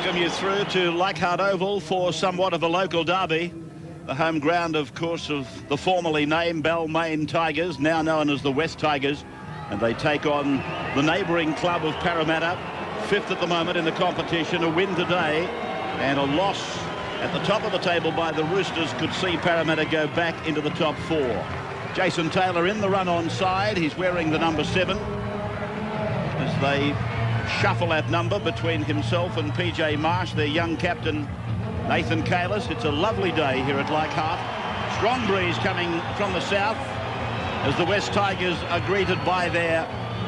welcome you through to Leichhardt Oval for somewhat of a local derby. The home ground, of course, of the formerly named Balmain Tigers, now known as the West Tigers. And they take on the neighbouring club of Parramatta, fifth at the moment in the competition. A win today and a loss at the top of the table by the Roosters could see Parramatta go back into the top four. Jason Taylor in the run on side. He's wearing the number 7 as they shuffle that number between himself and PJ Marsh, their young captain Nathan Kalis. It's a lovely day here at Leichhardt. Strong breeze coming from the south as the West Tigers are greeted by their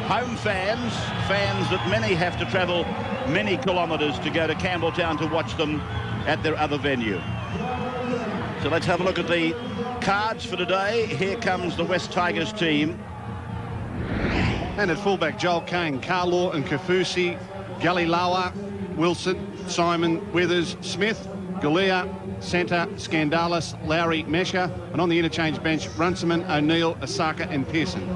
home fans that many have to travel many kilometres to go to Campbelltown to watch them at their other venue. So let's have a look at the cards for today. Here comes the West Tigers team. And at fullback, Joel Kane, Carlaw and Kafusi, Galilawa, Wilson, Simon, Withers, Smith, Galea, centre, Scandalis, Lowry, Mesha, and on the interchange bench, Runciman, O'Neill, Osaka and Pearson.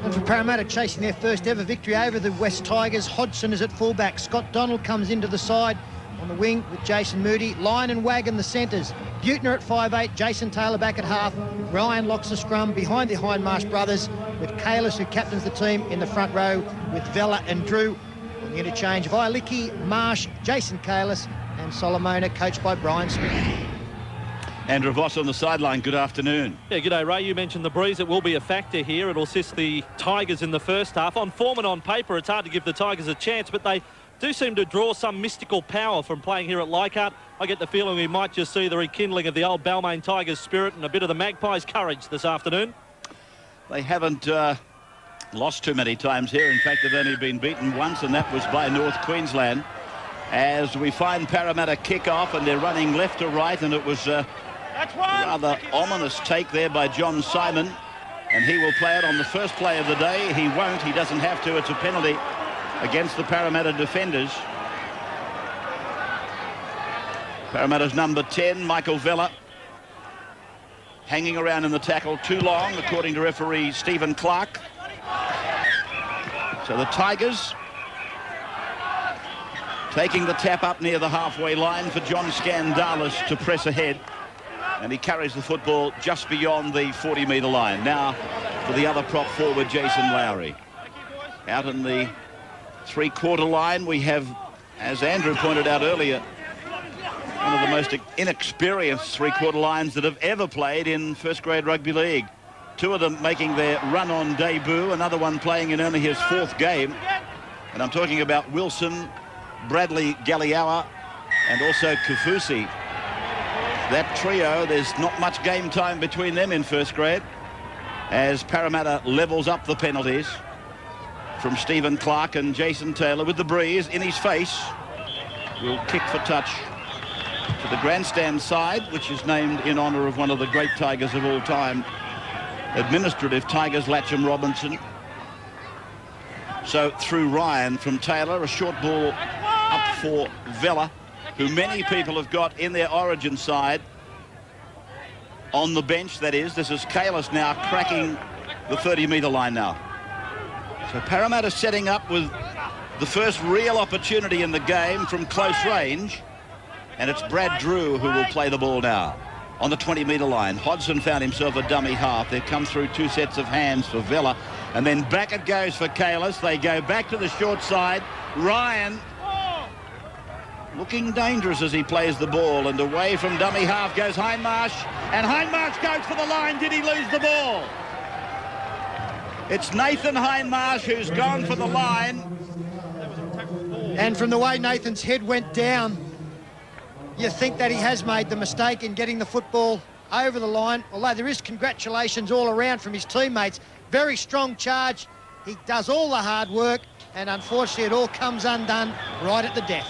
And for Parramatta, chasing their first ever victory over the West Tigers, Hodgson is at fullback. Scott Donald comes into the side on the wing with Jason Moody. Lyon and Wagon the centres. Butner at 5'8", Jason Taylor back at half. Ryan locks the scrum behind the Hindmarsh brothers, with Kalis, who captains the team, in the front row with Vella and Drew. On the interchange, Violicki, Marsh, Jason Kalis and Solomona, coached by Brian Smith. Andrew Voss on the sideline, good afternoon. Yeah, g'day Ray, you mentioned the breeze. It will be a factor here. It'll assist the Tigers in the first half. On form and on paper, it's hard to give the Tigers a chance, but they do seem to draw some mystical power from playing here at Leichhardt. I get the feeling we might just see the rekindling of the old Balmain Tigers spirit and a bit of the Magpies' courage this afternoon. They haven't lost too many times here. In fact, they've only been beaten once, and that was by North Queensland. As we find Parramatta kick off, and they're running left to right, and it was a rather ominous take there by John Simon, and he will play it on the first play of the day. He won't. He doesn't have to. It's a penalty against the Parramatta defenders. Parramatta's number 10, Michael Vella, hanging around in the tackle too long, according to referee Stephen Clark. So the Tigers taking the tap up near the halfway line for John Scandalis to press ahead. And he carries the football just beyond the 40-metre line. Now for the other prop forward, Jason Lowry. Out in the three-quarter line, we have, as Andrew pointed out earlier, one of the most inexperienced three-quarter lines that have ever played in first-grade rugby league. Two of them making their run-on debut, another one playing in only his 4th game. And I'm talking about Wilson, Bradley Galiawa, and also Kafusi. That trio, there's not much game time between them in first grade, as Parramatta levels up the penalties from Stephen Clark, and Jason Taylor, with the breeze in his face, will kick for touch to the grandstand side, which is named in honour of one of the great Tigers of all time, administrative Tigers, Latcham Robinson. So through Ryan from Taylor, a short ball up for Vella, who many people have got in their origin side on the bench, that is. This is Kalis now cracking the 30-metre line now. So Parramatta setting up with the first real opportunity in the game from close range, and it's Brad Drew who will play the ball now on the 20-metre line. Hodgson found himself a dummy half. They come through 2 sets of hands for Vella, and then back it goes for Kalis. They go back to the short side. Ryan looking dangerous as he plays the ball, and away from dummy half goes Hindmarsh, and Hindmarsh goes for the line. Did he lose the ball? It's Nathan Hindmarsh who's gone for the line. And from the way Nathan's head went down, you think that he has made the mistake in getting the football over the line, although there is congratulations all around from his teammates. Very strong charge. He does all the hard work, and unfortunately it all comes undone right at the death.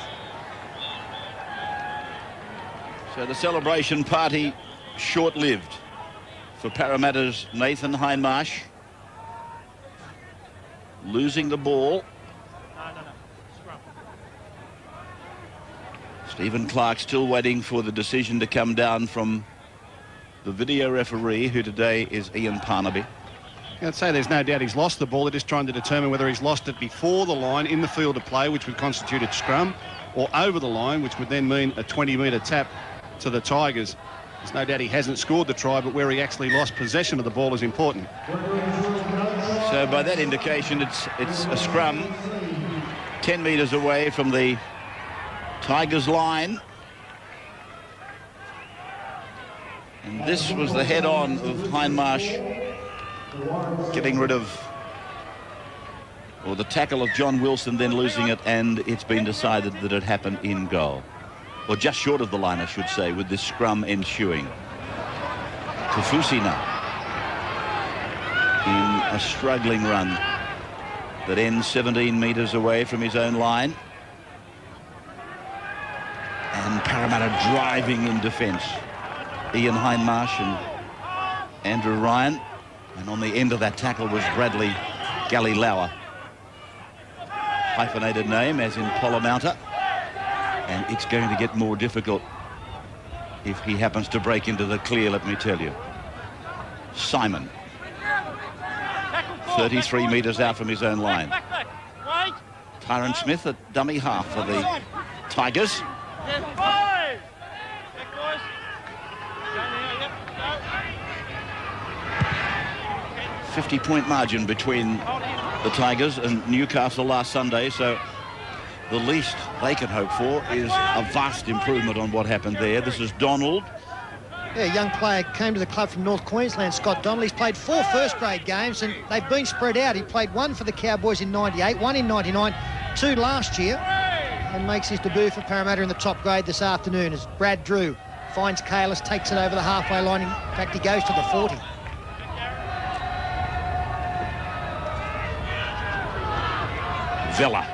So the celebration party short-lived for Parramatta's Nathan Hindmarsh. Losing the ball. Stephen Clark still waiting for the decision to come down from the video referee, who today is Ian Parnaby. I'd say there's no doubt he's lost the ball. They're just trying to determine whether he's lost it before the line in the field of play, which would constitute a scrum, or over the line, which would then mean a 20-metre tap to the Tigers. There's no doubt he hasn't scored the try, but where he actually lost possession of the ball is important. So by that indication, it's a scrum 10 metres away from the Tigers line. And this was the head-on of Hindmarsh getting rid of, or the tackle of John Wilson, then losing it, and it's been decided that it happened in goal. Or just short of the line, I should say, with this scrum ensuing. Kaufusi now in a struggling run that ends 17 metres away from his own line. And Parramatta driving in defence. Ian Hindmarsh and Andrew Ryan. And on the end of that tackle was Bradley Galilauer. Hyphenated name, as in Parramatta. And it's going to get more difficult if he happens to break into the clear, let me tell you. Simon. 33 metres out from his own line. Tyron Smith at dummy half for the Tigers. 50-point margin between the Tigers and Newcastle last Sunday, so the least they can hope for is a vast improvement on what happened there. This is Donald. Yeah, a young player came to the club from North Queensland, Scott Donald. He's played 4 first-grade games, and they've been spread out. He played 1 for the Cowboys in 98, 1 in 99, 2 last year, and makes his debut for Parramatta in the top grade this afternoon as Brad Drew finds Kalis, takes it over the halfway line. In fact, he goes to the 40. Vella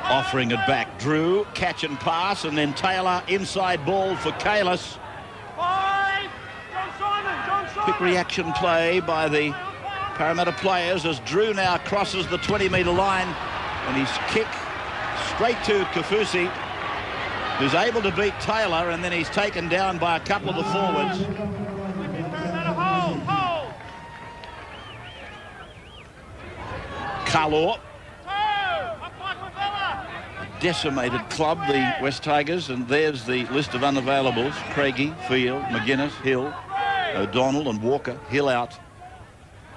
offering it back. Drew, catch and pass, and then Taylor, inside ball for Kalis. Quick reaction play by the Parramatta players as Drew now crosses the 20-metre line, and his kick straight to Kaufusi, who's able to beat Taylor, and then he's taken down by a couple of the forwards. Carlaw. Decimated club, the West Tigers, and there's the list of unavailables. Craigie, Field, McGuinness, Hill, O'Donnell and Walker. Hill out,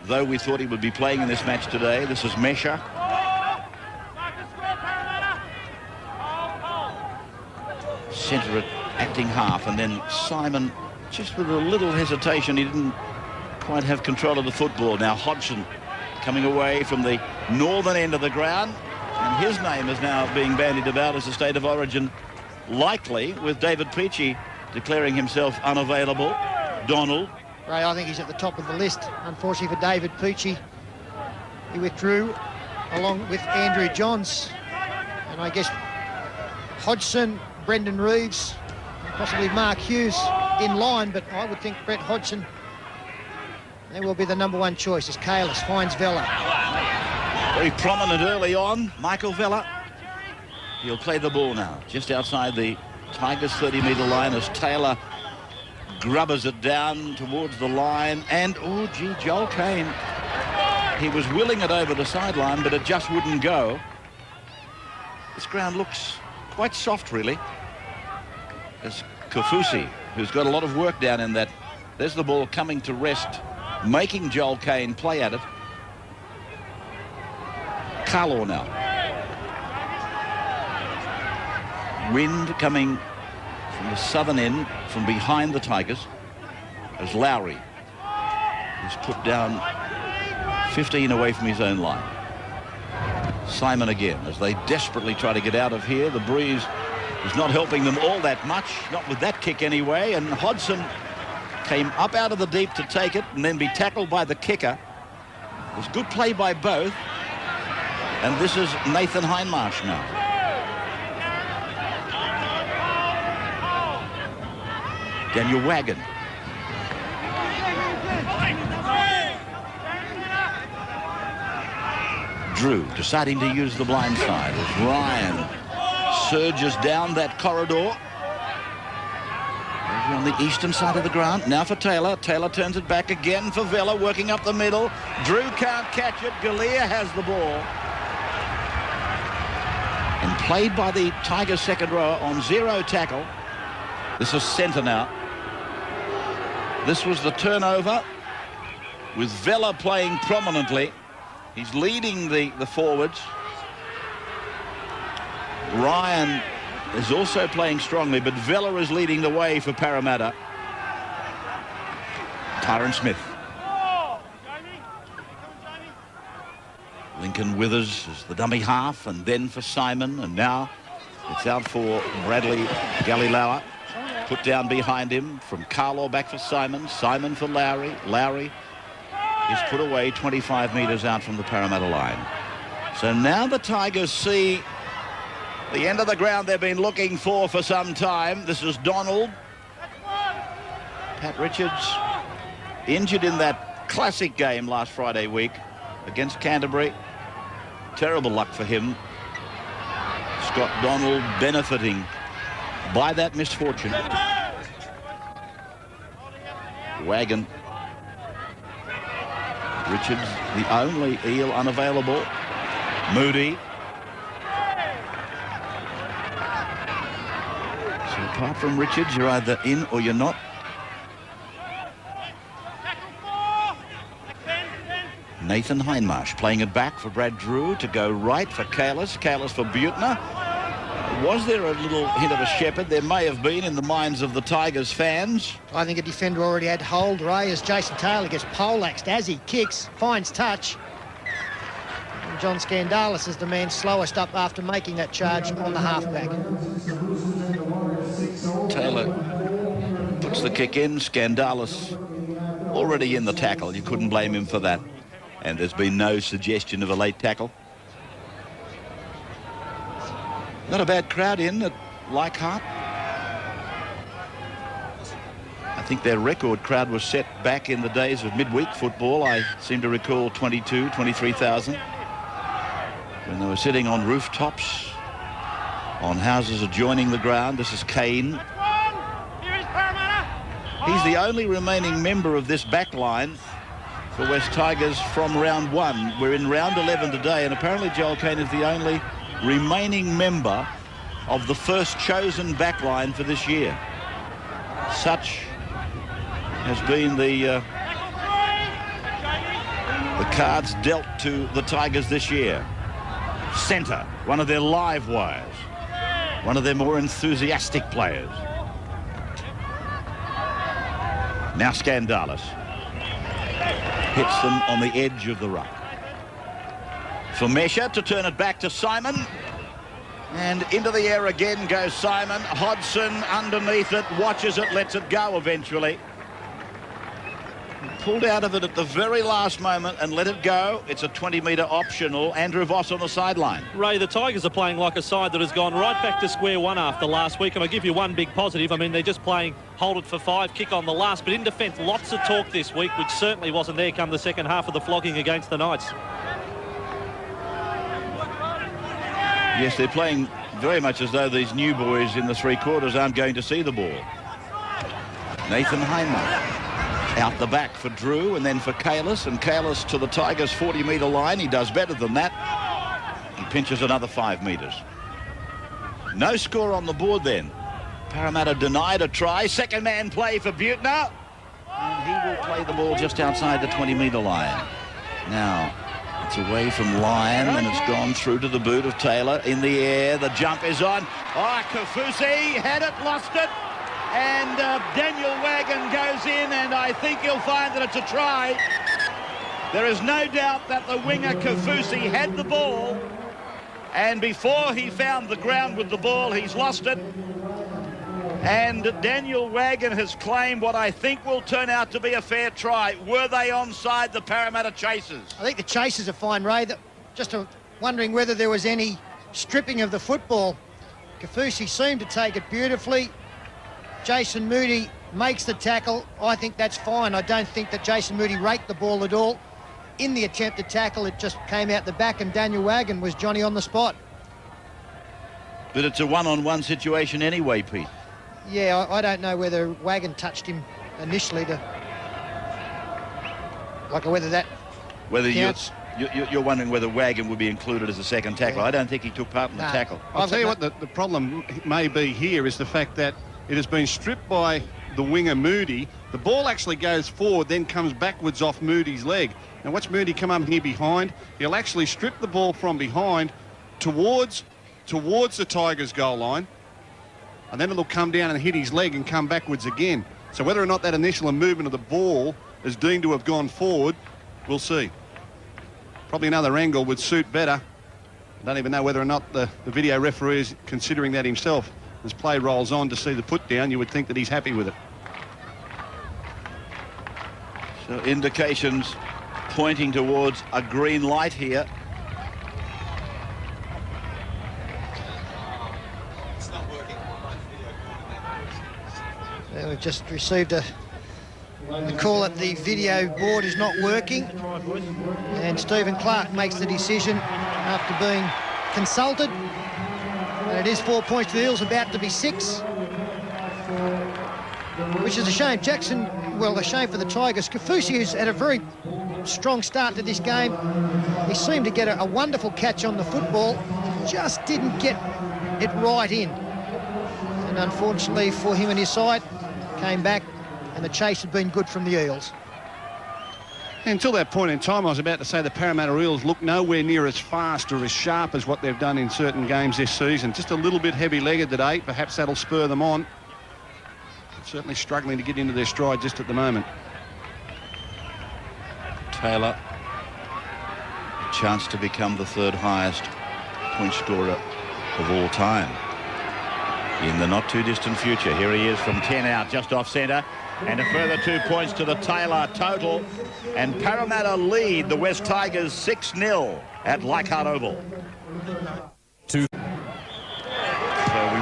though we thought he would be playing in this match today. This is Mesha. Centre at acting half, and then Simon, just with a little hesitation, he didn't quite have control of the football. Now Hodgson coming away from the northern end of the ground, and his name is now being bandied about as a state of origin likely, with David Peachy declaring himself unavailable. Donald. Ray, I think he's at the top of the list. Unfortunately for David Peachy, he withdrew along with Andrew Johns, and I guess Hodgson, Brendan Reeves, and possibly Mark Hughes in line, but I would think Brett Hodgson, they will be the #1 choice as Kalis finds Vella. Very prominent early on, Michael Vella. He'll play the ball now, just outside the Tigers' 30-metre line as Taylor grubbers it down towards the line, and, oh, gee, Joel Kane. He was willing it over the sideline, but it just wouldn't go. This ground looks quite soft, really. As Kaufusi, who's got a lot of work down in that. There's the ball coming to rest, making Joel Kane play at it. Carlaw now. Wind coming from the southern end, from behind the Tigers, as Lowry is put down 15 away from his own line. Simon again, as they desperately try to get out of here. The breeze is not helping them all that much, not with that kick anyway, and Hodgson came up out of the deep to take it and then be tackled by the kicker. It was good play by both, and this is Nathan Hindmarsh now. Daniel Wagon. Drew deciding to use the blind side as Ryan surges down that corridor. We're on the eastern side of the ground. Now for Taylor. Taylor turns it back again for Vella, working up the middle. Drew can't catch it. Galea has the ball. And played by the Tigers second rower on zero tackle. This is centre now. This was the turnover with Vella playing prominently. He's leading the forwards. Ryan is also playing strongly, but Vella is leading the way for Parramatta. Tyron Smith. Lincoln Withers is the dummy half, and then for Simon, and now it's out for Bradley Galilauer. Put down behind him from Carlaw back for Simon. Simon for Lowry. Lowry is put away 25 metres out from the Parramatta line. So now the Tigers see the end of the ground they've been looking for some time. This is Donald. Pat Richards injured in that classic game last Friday week against Canterbury. Terrible luck for him. Scott Donald benefiting by that misfortune. Wagon. Richards, the only Eel unavailable. Moody. So apart from Richards, you're either in or you're not. Nathan Hindmarsh playing it back for Brad Drew to go right for Kalis. Kalis for Butner. Was there a little hint of a shepherd? There may have been in the minds of the Tigers fans. I think a defender already had hold, Ray, as Jason Taylor gets poleaxed as he kicks, finds touch. And John Skandalis is the man slowest up after making that charge on the halfback. Taylor puts the kick in. Skandalis already in the tackle. You couldn't blame him for that. And there's been no suggestion of a late tackle. Not a bad crowd in at Leichhardt. I think their record crowd was set back in the days of midweek football. I seem to recall 23,000 when they were sitting on rooftops, on houses adjoining the ground. This is Kane. He's the only remaining member of this back line for West Tigers from round 1. We're in round 11 today, and apparently Joel Kane is the only remaining member of the first chosen back line for this year. Such has been the cards dealt to the Tigers this year. Centre, one of their live wires, one of their more enthusiastic players. Now Skandalis hits them on the edge of the ruck. For Mesha to turn it back to Simon. And into the air again goes Simon. Hodgson underneath it, watches it, lets it go eventually. Pulled out of it at the very last moment and let it go. It's a 20-metre optional. Andrew Voss on the sideline. Ray, the Tigers are playing like a side that has gone right back to square one after last week. And I'll give you one big positive. I mean, they're just playing hold it for 5, kick on the last. But in defence, lots of talk this week, which certainly wasn't there come the second half of the flogging against the Knights. Yes, they're playing very much as though these new boys in the three quarters aren't going to see the ball. Nathan Hindmarsh out the back for Drew and then for Kalis, and Kalis to the Tigers' 40-metre line. He does better than that. He pinches another 5 metres. No score on the board then. Parramatta denied a try. Second man play for Butner. And he will play the ball just outside the 20-metre line. Now, it's away from Lyon and it's gone through to the boot of Taylor. In the air, the jump is on. Oh, Kafusi had it, lost it. And Daniel Wagon goes in, and I think you'll find that it's a try. There is no doubt that the winger Kafusi had the ball, and before he found the ground with the ball, he's lost it. And Daniel Wagon has claimed what I think will turn out to be a fair try. Were they onside, the Parramatta Chasers? I think the Chasers are fine, Ray. Just wondering whether there was any stripping of the football. Kafusi seemed to take it beautifully. Jason Moody makes the tackle. I think that's fine. I don't think that Jason Moody raked the ball at all. In the attempted tackle, it just came out the back, and Daniel Wagon was Johnny on the spot. But it's a one-on-one situation anyway, Pete. Yeah, I don't know whether Wagon touched him initially whether that counts. You're wondering whether Wagon would be included as a second tackle. I don't think he took part in the tackle. I'll tell you what the problem may be here is the fact that it has been stripped by the winger Moody. The ball actually goes forward, then comes backwards off Moody's leg. Now watch Moody come up here behind. He'll actually strip the ball from behind towards the Tigers goal line, and then it'll come down and hit his leg and come backwards again. So whether or not that initial movement of the ball is deemed to have gone forward, we'll see. Probably another angle would suit better. I don't even know whether or not the video referee is considering that himself. As play rolls on to see the put down, you would think that he's happy with it. So indications pointing towards a green light here. It's not working. We've just received a call that the video board is not working, and Stephen Clark makes the decision after being consulted. And it is 4 points to the Eels, about to be 6, which is a shame. A shame for the Tigers. Kaufusi, who's had a very strong start to this game, he seemed to get a wonderful catch on the football, just didn't get it right in. And unfortunately for him and his side, came back, and the chase had been good from the Eels. Until that point in time, I was about to say the Parramatta Eels look nowhere near as fast or as sharp as what they've done in certain games this season. Just a little bit heavy-legged today. Perhaps that'll spur them on. Certainly struggling to get into their stride just at the moment. Taylor, a chance to become the third highest point scorer of all time in the not too distant future. Here he is from 10 out, just off centre, and a further 2 points to the Taylor total, and Parramatta lead the West Tigers 6-0 at Leichhardt Oval. So we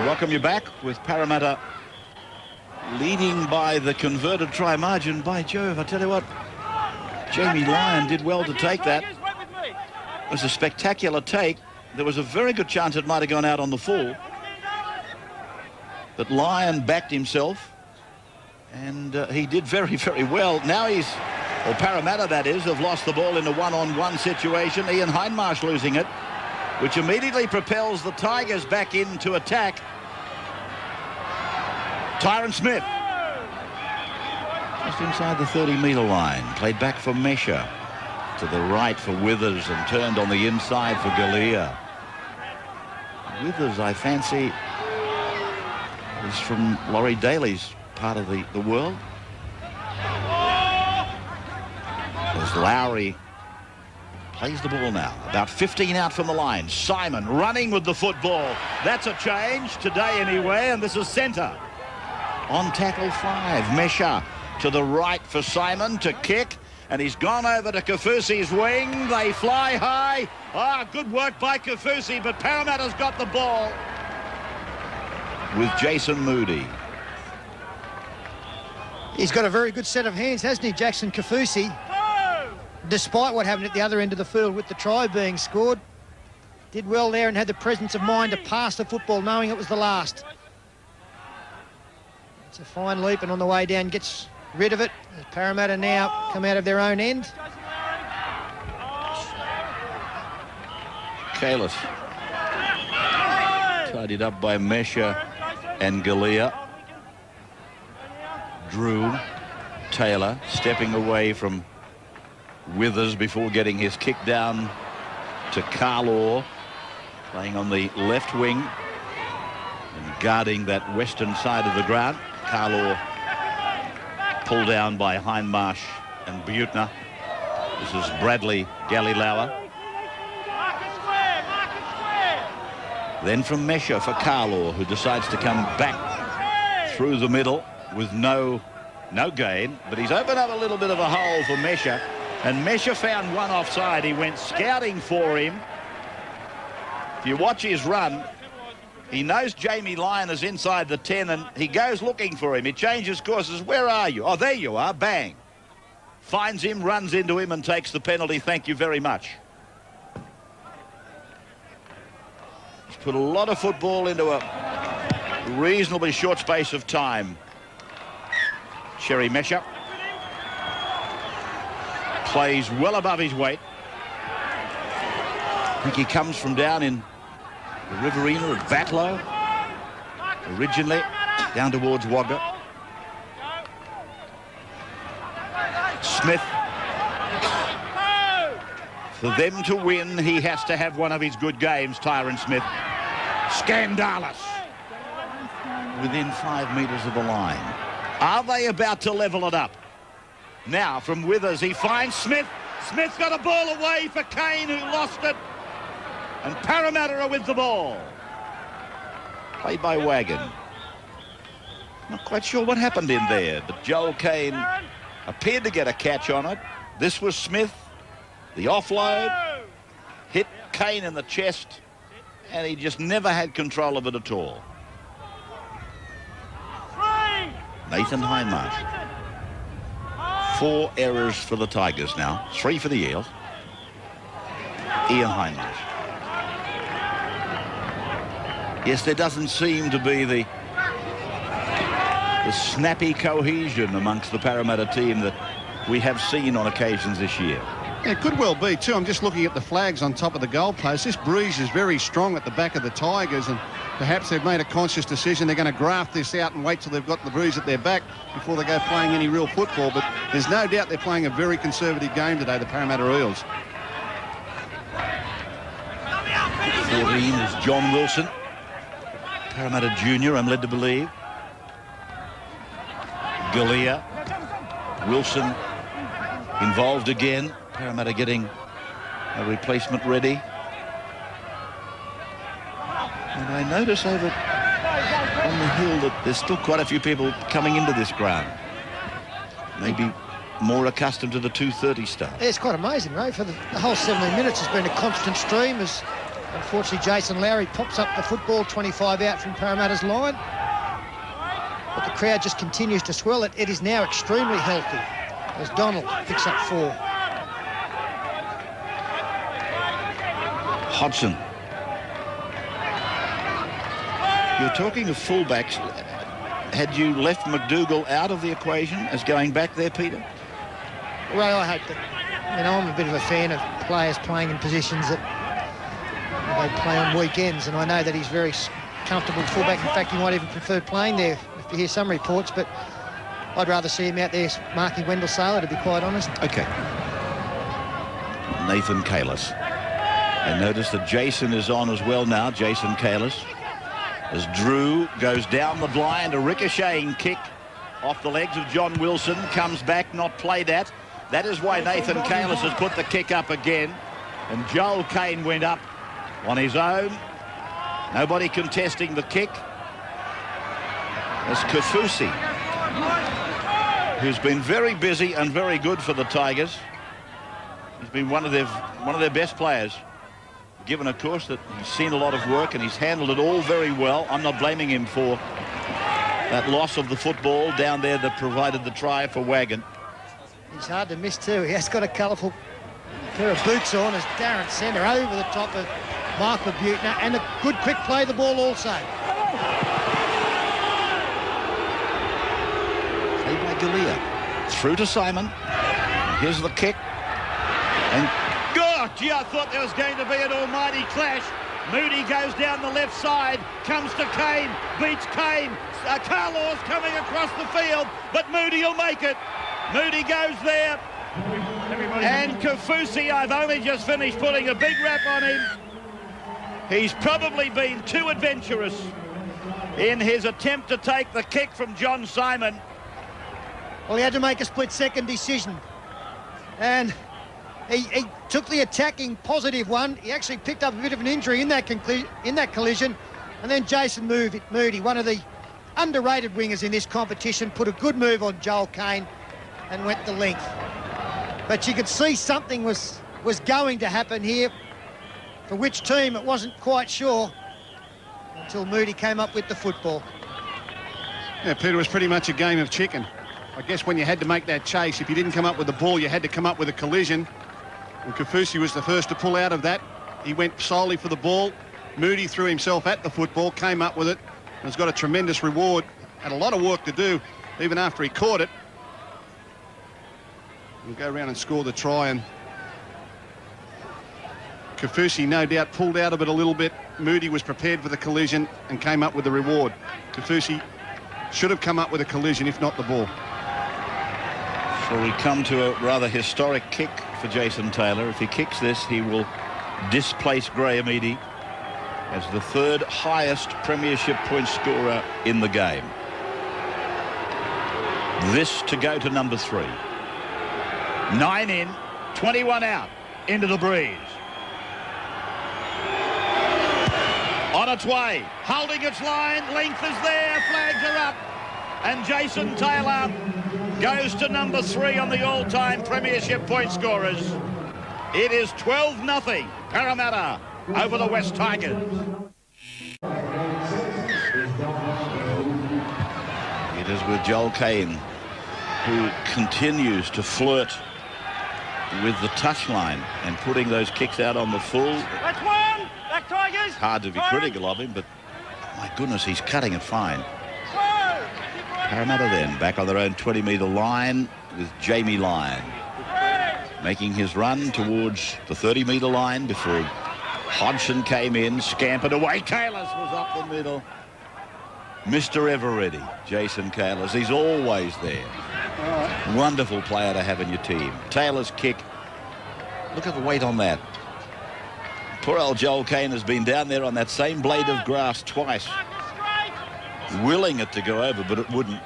welcome you back with Parramatta leading by the converted try margin. By Jove, I tell you what, Jamie Lyon did well to take that. It was a spectacular take. There was a very good chance it might have gone out on the full, but Lyon backed himself, and he did very, very well. Now Parramatta, that is, have lost the ball in a one-on-one situation. Ian Hindmarsh losing it, which immediately propels the Tigers back into attack. Tyron Smith, just inside the 30-metre line, played back for Mesha, to the right for Withers, and turned on the inside for Galea. Withers, I fancy, is from Laurie Daly's part of the world. As Lowry plays the ball now, about 15 out from the line. Simon running with the football. That's a change today anyway, and this is centre. On tackle 5, Mesha to the right for Simon to kick, and he's gone over to Kaufusi's wing. They fly high. Good work by Kaufusi, but Parramatta's got the ball with Jason Moody. He's got a very good set of hands, hasn't he, Jackson Kaufusi? Despite what happened at the other end of the field with the try being scored, did well there and had the presence of mind to pass the football knowing it was the last. It's a fine leap, and on the way down gets rid of it. As Parramatta now come out of their own end. Kalis tidied up by Mesha and Galea. Drew Taylor stepping away from Withers before getting his kick down to Carlaw, playing on the left wing and guarding that western side of the ground. Carlaw pulled down by Hindmarsh and Butner. This is Bradley Galilauer. Then from Mesha for Carlaw, who decides to come back through the middle with no gain, but he's opened up a little bit of a hole for Mesha, and Mesha found one offside. He went scouting for him. If you watch his run, he knows Jamie Lyon is inside the 10, and he goes looking for him. He changes courses. Where are you? Oh, there you are. Bang. Finds him, runs into him, and takes the penalty. Thank you very much. He's put a lot of football into a reasonably short space of time. Sherry Mesher plays well above his weight. I think he comes from down in the Riverina at Batlow originally, down towards Wagga. Smith. For them to win, he has to have one of his good games, Tyron Smith. Scandalous. Within 5 metres of the line. Are they about to level it up? Now from Withers, he finds Smith. Smith's got a ball away for Kane, who lost it. And Parramatta are with the ball. Played by Wagon. Not quite sure what happened in there, but Joel Kane appeared to get a catch on it. This was Smith. The offload hit Kane in the chest, and he just never had control of it at all. Nathan Hindmarsh. 4 errors for the Tigers now. 3 for the Eels. Ian Hindmarsh. Yes, there doesn't seem to be the snappy cohesion amongst the Parramatta team that we have seen on occasions this year. Yeah, it could well be too. I'm just looking at the flags on top of the goalpost. This breeze is very strong at the back of the Tigers, and perhaps they've made a conscious decision. They're going to graft this out and wait till they've got the breeze at their back before they go playing any real football. But there's no doubt they're playing a very conservative game today, the Parramatta Eels. 14 is John Wilson. Parramatta Junior, I'm led to believe. Galea. Wilson involved again. Parramatta getting a replacement ready. And I notice over on the hill that there's still quite a few people coming into this ground. Maybe more accustomed to the 2:30 start. Yeah, it's quite amazing, Ray. For the whole 17 minutes has been a constant stream as unfortunately Jason Lowry pops up the football 25 out from Parramatta's line. But the crowd just continues to swell it. It is now extremely healthy as Donald picks up 4. Hodgson. You're talking of fullbacks. Had you left McDougall out of the equation as going back there, Peter? Well, I hope that, I'm a bit of a fan of players playing in positions that they play on weekends, and I know that he's very comfortable at fullback. In fact, he might even prefer playing there, if you hear some reports, but I'd rather see him out there marking Wendell Saylor, to be quite honest. Okay. Nathan Kalis. I notice that Jason is on as well now, Jason Kalis. As Drew goes down the blind, a ricocheting kick off the legs of John Wilson, comes back, not played at. That is why Nathan Kalis has put the kick up again. And Joel Kane went up on his own. Nobody contesting the kick. As Kafusi, who's been very busy and very good for the Tigers. He's been one of their best players. Given, of course, that he's seen a lot of work and he's handled it all very well. I'm not blaming him for that loss of the football down there that provided the try for Wagon. He's hard to miss too. He has got a colourful pair of boots on as Darren Centre over the top of Michael Butner, and a good quick play the ball also. Played by Galea. Through to Simon. Here's the kick. And God, gee, I thought there was going to be an almighty clash. Moody goes down the left side, comes to Kane, beats Kane. Carlaw's coming across the field, but Moody will make it. Moody goes there. And Kafusi, I've only just finished putting a big rap on him. He's probably been too adventurous in his attempt to take the kick from John Simon. Well, he had to make a split-second decision. And he took the attacking positive one. He actually picked up a bit of an injury in that collision. And then Jason Moody, one of the underrated wingers in this competition, put a good move on Joel Kane and went the length. But you could see something was going to happen here. For which team, it wasn't quite sure until Moody came up with the football. Yeah, Peter, it was pretty much a game of chicken. I guess when you had to make that chase, if you didn't come up with the ball, you had to come up with a collision. And Kafusi was the first to pull out of that. He went solely for the ball. Moody threw himself at the football, came up with it, Has got a tremendous reward. Had a lot of work to do even after he caught it. He'll go around and score the try, and Kaufusi no doubt pulled out of it a little bit. Moody was prepared for the collision and came up with the reward. Kaufusi should have come up with a collision, if not the ball. So we come to a rather historic kick for Jason Taylor. If he kicks this, he will displace Graham Eadie as the third highest premiership point scorer in the game. This to go to number 3. 9 in, 21 out, into the breeze. On its way, holding its line, length is there, flags are up, and Jason Taylor goes to number 3 on the all-time premiership point scorers. It is 12-0 Parramatta over the West Tigers. It is with Joel Cain, who continues to flirt with the touchline and putting those kicks out on the full. That's one! Back Tigers! Hard to be critical of him, but my goodness, he's cutting it fine. Parramatta then back on their own 20-metre line with Jamie Lyon making his run towards the 30-metre line before Hodgson came in, scampered away. Kalis was up the middle. Mr. Ever-ready, Jason Kalis. He's always there. Wonderful player to have in your team. Taylor's kick. Look at the weight on that. Poor old Joel Cain has been down there on that same blade of grass twice, willing it to go over, but it wouldn't.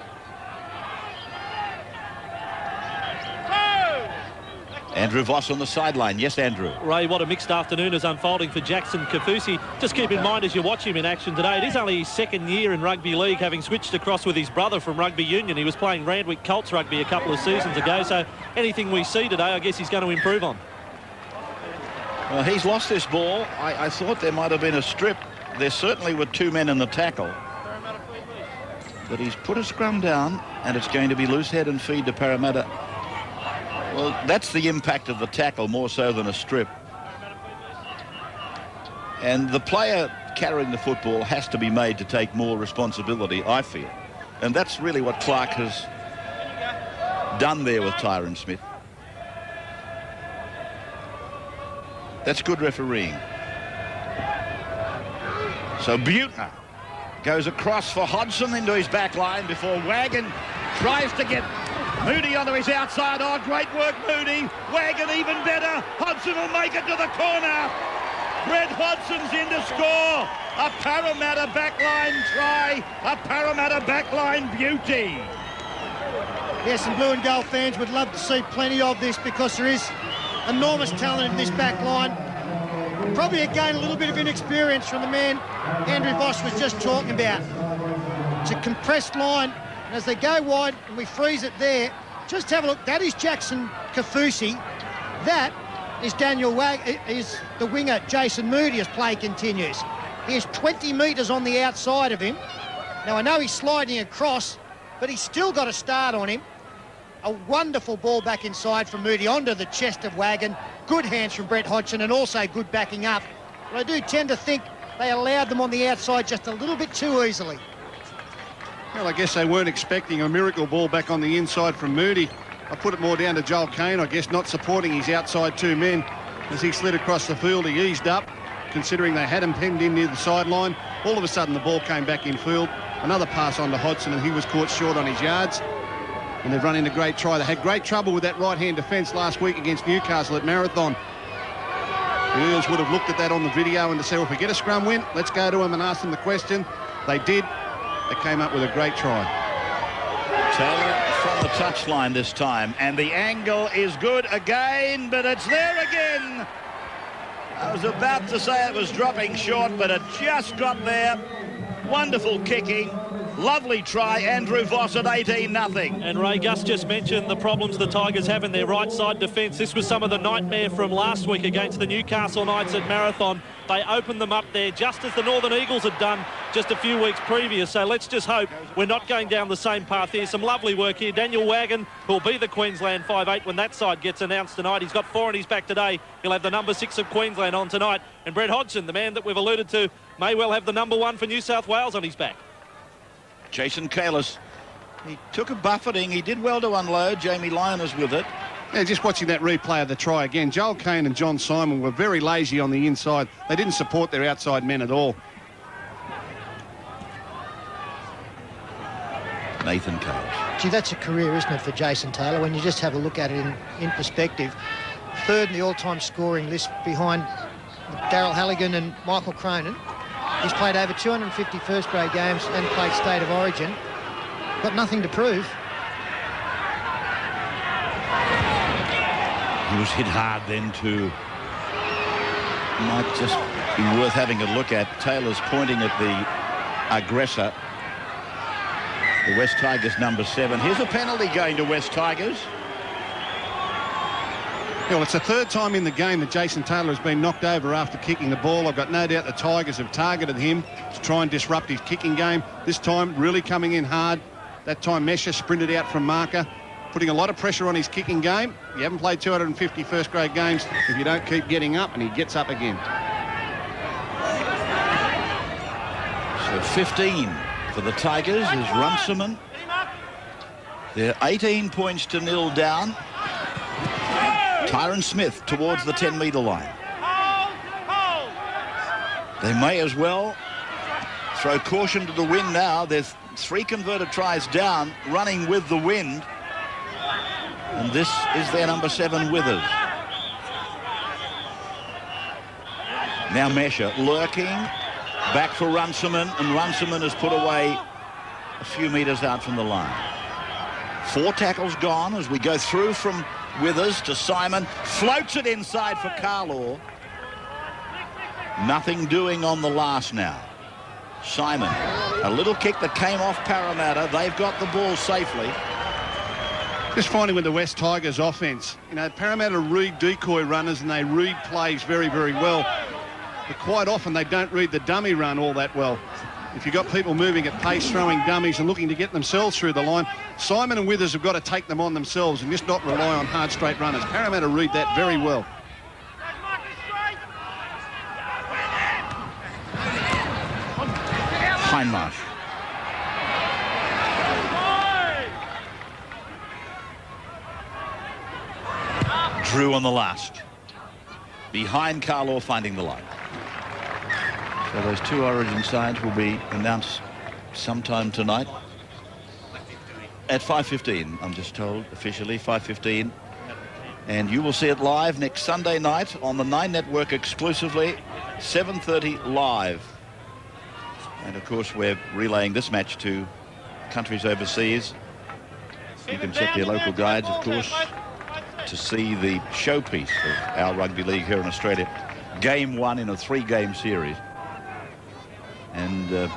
Andrew Voss on the sideline. Yes, Andrew. Ray, what a mixed afternoon is unfolding for Jackson Kaufusi. Just keep in mind as you watch him in action today, it is only his second year in rugby league, having switched across with his brother from rugby union. He was playing Randwick Colts rugby a couple of seasons ago, so anything we see today, I guess he's going to improve on. Well, he's lost this ball. I thought there might have been a strip. There certainly were 2 men in the tackle. But he's put a scrum down, and it's going to be loose head and feed to Parramatta. Well, that's the impact of the tackle more so than a strip. And the player carrying the football has to be made to take more responsibility, I feel. And that's really what Clark has done there with Tyron Smith. That's good refereeing. So Butner goes across for Hodgson into his back line before Wagon tries to get Moody onto his outside. Oh, great work, Moody. Wagon even better. Hodgson will make it to the corner. Brett Hodgson's in to score. A Parramatta backline try. A Parramatta backline beauty. Yes, and blue and gold fans would love to see plenty of this because there is enormous talent in this back line. Probably again a little bit of inexperience from the man Andrew Voss was just talking about. It's a compressed line, and as they go wide and we freeze it there, just have a look. That is Jackson Kaufusi. That is is the winger Jason Moody as play continues. He is 20 metres on the outside of him. Now I know he's sliding across, but he's still got a start on him. A wonderful ball back inside from Moody onto the chest of Wagon. Good hands from Brett Hodgson and also good backing up. But I do tend to think they allowed them on the outside just a little bit too easily. Well, I guess they weren't expecting a miracle ball back on the inside from Moody. I put it more down to Joel Cain, I guess, not supporting his outside 2 men. As he slid across the field, he eased up, considering they had him penned in near the sideline. All of a sudden, the ball came back in field. Another pass on to Hodgson, and he was caught short on his yards. And they've run into great try. They had great trouble with that right-hand defence last week against Newcastle at Marathon. The Eels would have looked at that on the video and to say, well, if we get a scrum win, let's go to them and ask them the question. They did. They came up with a great try. Taylor from the touchline this time, and the angle is good again, but it's there again. I was about to say it was dropping short, but it just got there. Wonderful kicking. Lovely try, Andrew Voss at 18-0. And Ray, Gus just mentioned the problems the Tigers have in their right side defence. This was some of the nightmare from last week against the Newcastle Knights at Marathon. They opened them up there just as the Northern Eagles had done just a few weeks previous. So let's just hope we're not going down the same path here. Some lovely work here. Daniel Wagon, who'll be the Queensland 5'8" when that side gets announced tonight. He's got 4 on his back today. He'll have the number 6 of Queensland on tonight. And Brett Hodgson, the man that we've alluded to, may well have the number 1 for New South Wales on his back. Jason Kalis, he took a buffeting. He did well to unload. Jamie Lyon is with it. Yeah, just watching that replay of the try again, Joel Kane and John Simon were very lazy on the inside. They didn't support their outside men at all. Nathan Coles. Gee, that's a career, isn't it, for Jason Taylor, when you just have a look at it in perspective. Third in the all-time scoring list behind Darryl Halligan and Michael Cronin. He's played over 250 first-grade games and played State of Origin. Got nothing to prove. He was hit hard then too. Might just be worth having a look at. Taylor's pointing at the aggressor. The West Tigers number 7. Here's a penalty going to West Tigers. Yeah, well, it's the third time in the game that Jason Taylor has been knocked over after kicking the ball. I've got no doubt the Tigers have targeted him to try and disrupt his kicking game. This time really coming in hard. That time Mesha sprinted out from marker, putting a lot of pressure on his kicking game. You haven't played 250 first-grade games if you don't keep getting up, and he gets up again. So 15 for the Tigers is Runciman. They're 18 points to 0 down. Tyron Smith towards the 10-metre line. They may as well throw caution to the wind now. There's 3 converted tries down, running with the wind. And this is their number 7, Withers. Now Mesha lurking. Back for Runciman, and Runciman is put away a few metres out from the line. 4 tackles gone as we go through from Withers to Simon. Floats it inside for Carlaw. Nothing doing on the last now. Simon, a little kick that came off Parramatta. They've got the ball safely. Just finding with the West Tigers offence, you know, Parramatta read decoy runners and they read plays very, very well. But quite often they don't read the dummy run all that well. If you've got people moving at pace, throwing dummies and looking to get themselves through the line, Simon and Withers have got to take them on themselves and just not rely on hard straight runners. Parramatta read that very well. Hindmarsh. Drew on the last. Behind Carlaw finding the line. So those 2 Origin sides will be announced sometime tonight at 5:15. I'm just told officially 5:15, and you will see it live next Sunday night on the 9 Network exclusively, 7:30 live. And of course we're relaying this match to countries overseas. You can check your local guides, of course, to see the showpiece of our rugby league here in Australia. Game 1 in a 3-game series. And the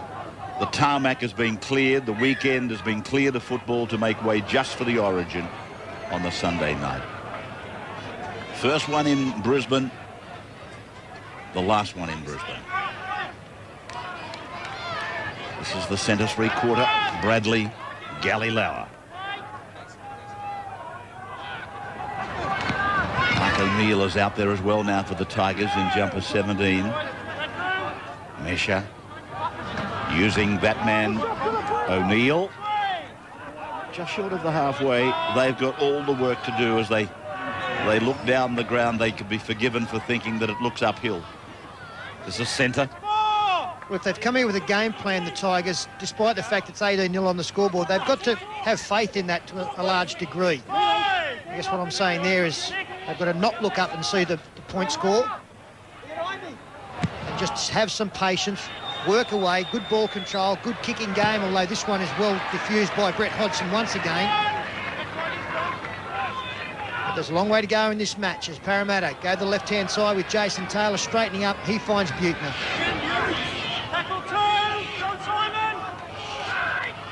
tarmac has been cleared. The weekend has been cleared of football to make way just for the Origin on the Sunday night. First one in Brisbane, the last one in Brisbane. This is the centre 3-quarter. Bradley Galilauer. Mark O'Neill is out there as well now for the Tigers in jumper 17. Mesha using that man O'Neill. Just short of the halfway. They've got all the work to do as they look down the ground. They could be forgiven for thinking that it looks uphill. There's a centre. Well, if they've come in with a game plan, the Tigers, despite the fact it's 18-0 on the scoreboard, they've got to have faith in that to a large degree. I guess what I'm saying there is they've got to not look up and see the point score. And just have some patience, work away, good ball control, good kicking game, although this one is well diffused by Brett Hodgson once again. But there's a long way to go in this match as Parramatta go to the left-hand side with Jason Taylor straightening up. He finds Buechner.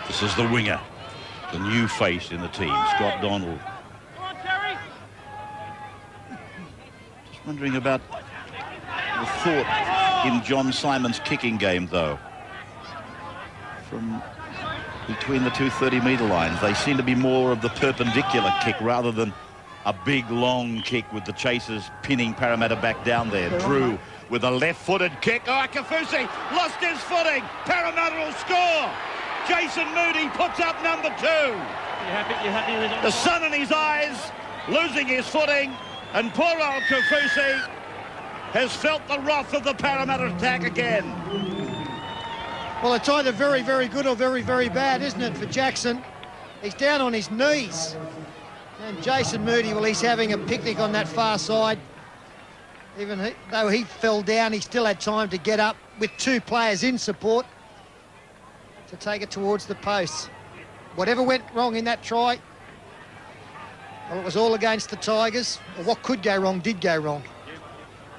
This is the winger, the new face in the team, Scott Donald. Just wondering about the thought in John Simon's kicking game, though. From between the 2 30-metre lines, they seem to be more of the perpendicular kick rather than a big, long kick with the chasers pinning Parramatta back down there. Drew with a left-footed kick. Oh, Kafusi lost his footing. Parramatta will score. Jason Moody puts up number 2. You happy with it? The sun in his eyes, losing his footing, and poor old Kaufusi has felt the wrath of the Parramatta attack again. Well, it's either very, very good or very, very bad, isn't it, for Jackson? He's down on his knees. And Jason Moody, well, he's having a picnic on that far side. Even though he fell down, he still had time to get up with 2 players in support to take it towards the posts. Whatever went wrong in that try, well, it was all against the Tigers. Or what could go wrong did go wrong.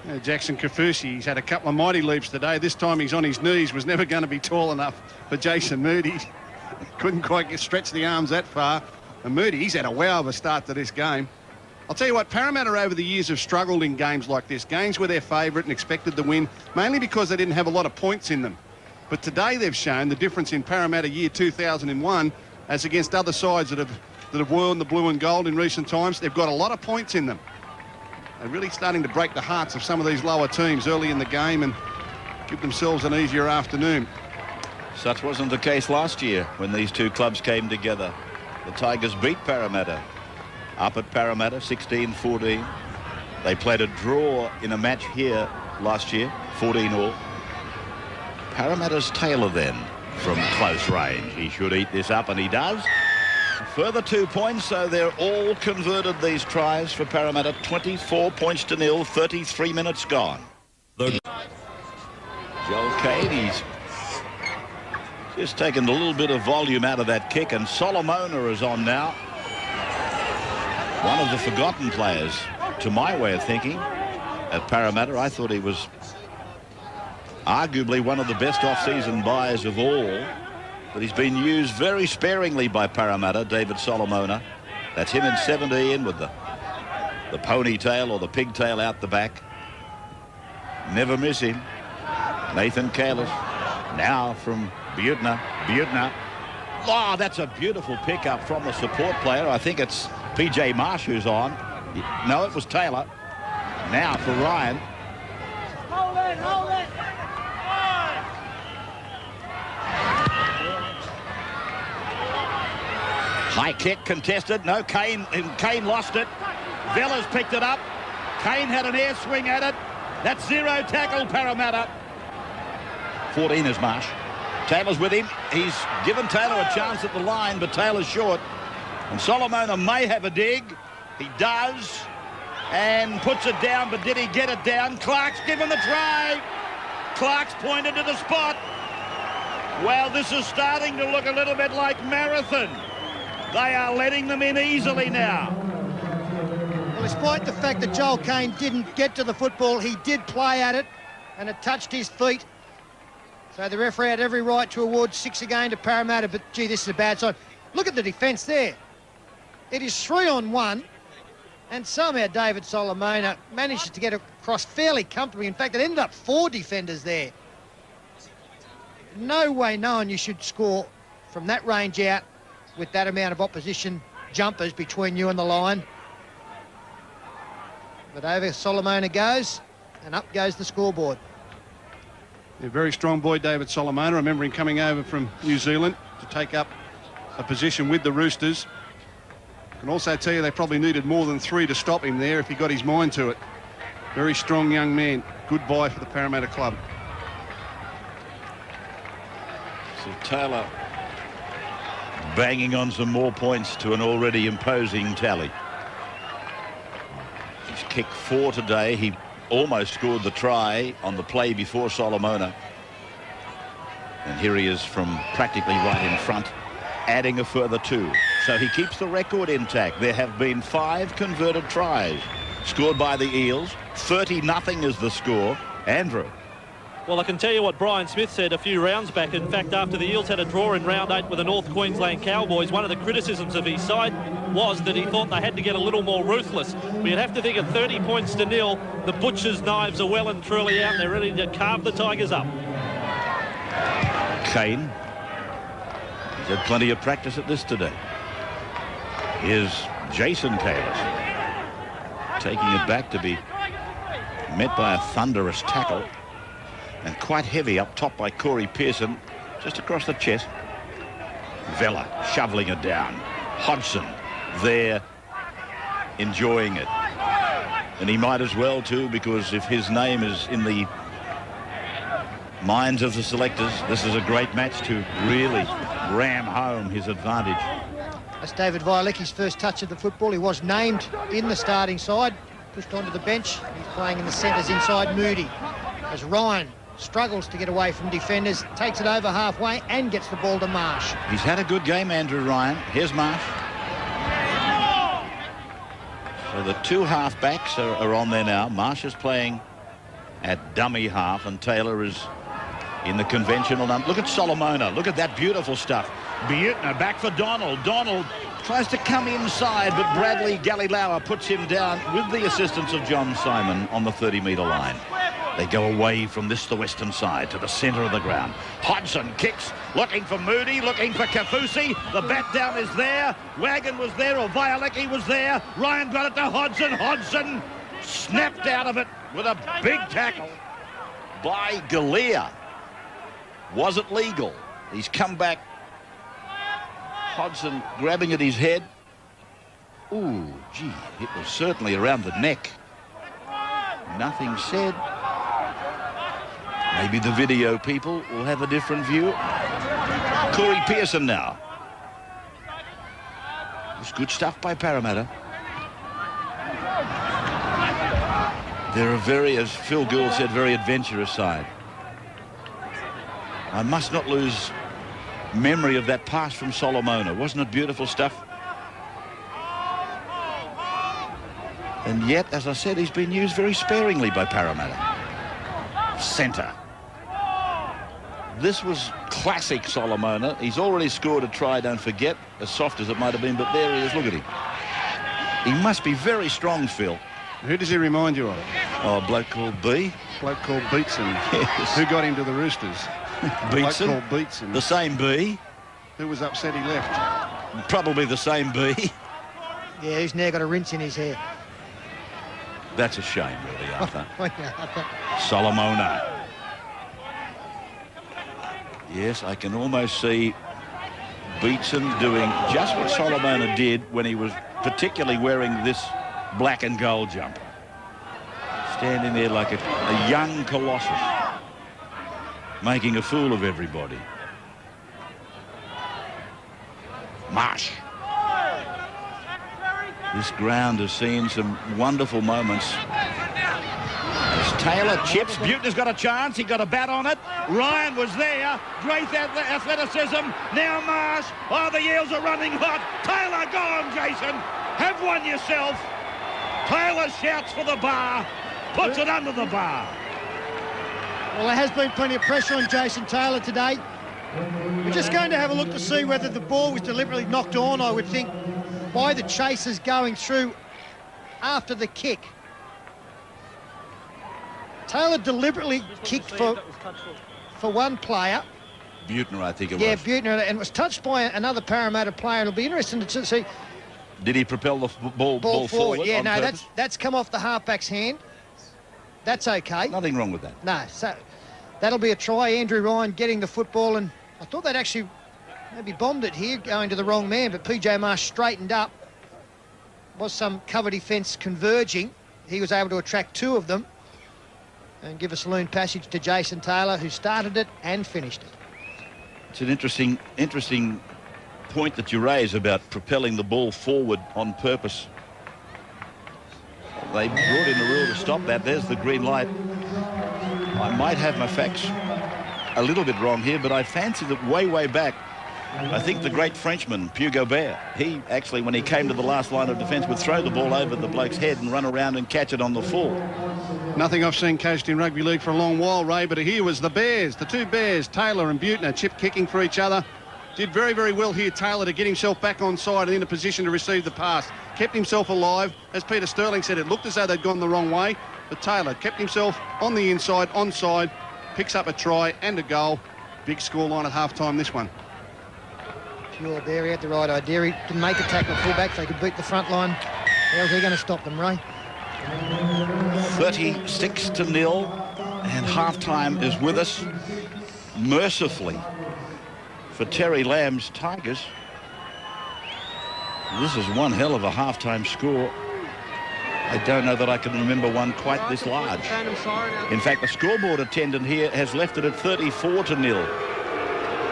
Yeah, Jackson Kaufusi, he's had a couple of mighty leaps today. This time he's on his knees, was never going to be tall enough for Jason Moody. Couldn't quite stretch the arms that far. And Moody, he's had a wow of a start to this game. I'll tell you what, Parramatta over the years have struggled in games like this. Games where they're favourite and expected to win, mainly because they didn't have a lot of points in them. But today they've shown the difference in Parramatta year 2001 as against other sides that have worn the blue and gold in recent times. They've got a lot of points in them. They're really starting to break the hearts of some of these lower teams early in the game and give themselves an easier afternoon. Such wasn't the case last year when these two clubs came together. The Tigers beat Parramatta up at Parramatta 16-14. They played a draw in a match here last year, 14-all. Parramatta's Taylor then from close range. He should eat this up, and he does. A further 2 points, so they're all converted, these tries for Parramatta. 24 points to nil, 33 minutes gone. Joel Kane, he's just taken a little bit of volume out of that kick, and Solomona is on now. One of the forgotten players, to my way of thinking, at Parramatta. I thought he was arguably one of the best off-season buys of all, but he's been used very sparingly by Parramatta, David Solomona. That's him in 17 with the ponytail or the pigtail out the back. Never miss him. Nathan Kalis now from Butner. Oh, that's a beautiful pickup from the support player. I think it's PJ Marsh who's on. No, it was Taylor. Now for Ryan. Hold it. High kick contested. No, Kane lost it. Vella's picked it up. Kane had an air swing at it. That's 0 tackle, Parramatta. 14 is Marsh. Taylor's with him. He's given Taylor a chance at the line, but Taylor's short. And Solomona may have a dig. He does. And puts it down, but did he get it down? Clark's given the try. Clark's pointed to the spot. Well, this is starting to look a little bit like Marathon. They are letting them in easily now. Well, despite the fact that Joel Kane didn't get to the football, he did play at it, and it touched his feet. So the referee had every right to award 6 again to Parramatta, but, gee, this is a bad sign. Look at the defence there. It is 3-on-1, and somehow David Solomona manages to get across fairly comfortably. In fact, it ended up 4 defenders there. No way known you should score from that range out with that amount of opposition jumpers between you and the line. But over Solomona goes, and up goes the scoreboard. A very strong boy, David Solomona. I remember him coming over from New Zealand to take up a position with the Roosters. I can also tell you they probably needed more than 3 to stop him there if he got his mind to it. Very strong young man. Good buy for the Parramatta club. So Taylor banging on some more points to an already imposing tally. He's kicked 4 today. He almost scored the try on the play before Solomona. And here he is from practically right in front, adding a further 2. So he keeps the record intact. There have been 5 converted tries scored by the Eels. 30-0 is the score. Andrew. Well, I can tell you what Brian Smith said a few rounds back. In fact, after the Eels had a draw in round 8 with the North Queensland Cowboys, one of the criticisms of his side was that he thought they had to get a little more ruthless. But you'd have to think at 30 points to nil, the butcher's knives are well and truly out, and they're ready to carve the Tigers up. Kane. He's had plenty of practice at this today. Here's Jason Kalis taking it back to be met by a thunderous tackle. And quite heavy up top by Corey Pearson, just across the chest. Vella shoveling it down. Hodgson there enjoying it. And he might as well too, because if his name is in the minds of the selectors, this is a great match to really ram home his advantage. That's David Violecki's first touch of the football. He was named in the starting side, pushed onto the bench. He's playing in the centres inside Moody, as Ryan struggles to get away from defenders, takes it over halfway and gets the ball to Marsh. He's had a good game, Andrew Ryan. Here's Marsh. So the two half-backs are on there now. Marsh is playing at dummy half and Taylor is in the conventional number. Look at Solomona. Look at that beautiful stuff. Buettner back for Donald. Donald tries to come inside, but Bradley Galilauer puts him down with the assistance of John Simon on the 30-metre line. They go away from this, the western side, to the centre of the ground. Hodgson kicks, looking for Moody, looking for Kafusi. The bat down is there. Wagon was there, or Violecki was there. Ryan got it to Hodgson. Hodgson snapped out of it with a big tackle by Galea. Was it legal? He's come back. Hodgson grabbing at his head. Ooh, gee, it was certainly around the neck. Nothing said. Maybe the video people will have a different view. Corey Pearson now. It's good stuff by Parramatta. They're a very, as Phil Gould said, very adventurous side. I must not lose memory of that pass from Solomona. Wasn't it beautiful stuff? And yet, as I said, he's been used very sparingly by Parramatta. Centre. This was classic Solomona. He's already scored a try, don't forget, as soft as it might have been, but there he is. Look at him. He must be very strong, Phil. Who does he remind you of? Oh, a bloke called B. Bloke called Beatson. Yes. Who got him to the Roosters? Beatson. Bloke called Beatson. The same B. Who was upset he left? Probably the same B. Yeah, he's now got a rinse in his hair. That's a shame, really, Arthur. Arthur. Solomona. Yes, I can almost see Beatson doing just what Solomona did when he was particularly wearing this black and gold jump. Standing there like a young colossus, making a fool of everybody. Marsh. This ground has seen some wonderful moments. As Taylor chips, Buettner's got a chance. He got a bat on it. Ryan was there. Great athleticism. Now Marsh. Oh, the Eels are running hot. Taylor, go on, Jason. Have one yourself. Taylor shouts for the bar. Puts it under the bar. Well, there has been plenty of pressure on Jason Taylor today. We're just going to have a look to see whether the ball was deliberately knocked on, I would think, by the chasers going through after the kick. Taylor deliberately kicked for one player. Buettner, I think it was. Yeah, Buettner, and it was touched by another Parramatta player. It'll be interesting to see. Did he propel the ball forward? Yeah, on no, purpose? that's come off the halfback's hand. That's okay. Nothing wrong with that. No, so that'll be a try. Andrew Ryan getting the football, and I thought they'd actually maybe bombed it here, going to the wrong man, but PJ Marsh straightened up. Was some cover defence converging. He was able to attract two of them and give a saloon passage to Jason Taylor, who started it and finished it. It's an interesting point that you raise about propelling the ball forward on purpose. They brought in a rule to stop that. There's the green light. I might have my facts a little bit wrong here, but I fancy that way back, I think the great Frenchman, Gobert, he actually, when he came to the last line of defence, would throw the ball over the bloke's head and run around and catch it on the full. Nothing I've seen coached in rugby league for a long while, Ray, but here was the Bears, the two Bears, Taylor and Buettner, chip kicking for each other. Did very well here, Taylor, to get himself back on side and in a position to receive the pass. Kept himself alive. As Peter Sterling said, it looked as though they'd gone the wrong way, but Taylor kept himself on the inside, onside, picks up a try and a goal. Big scoreline at half-time, this one. Pure there, he had the right idea. He didn't make a tackle fullback, so they could beat the front line. How's he going to stop them, Ray? 36-0, and half-time is with us, mercifully. for Terry Lamb's Tigers. This is one hell of a halftime score. I don't know that I can remember one quite this large. In fact, the scoreboard attendant here has left it at 34-0.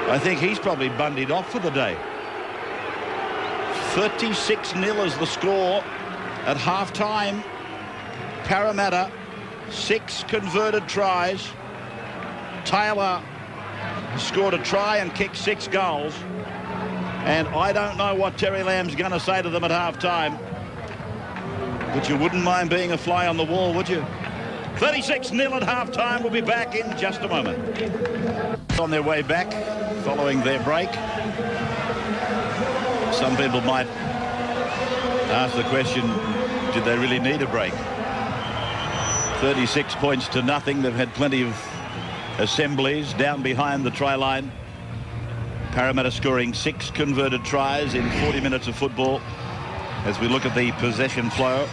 I think he's probably bundied off for the day. 36-0 is the score at half-time. Parramatta, 6 converted tries. Taylor scored a try and kicked 6 goals. And I don't know what Terry Lamb's going to say to them at half-time. But you wouldn't mind being a fly on the wall, would you? 36-0 at half-time. We'll be back in just a moment. On their way back, following their break. Some people might ask the question, did they really need a break? 36 points to nothing. They've had plenty of assemblies down behind the try line. Parramatta scoring 6 converted tries in 40 minutes of football. As we look at the possession flow.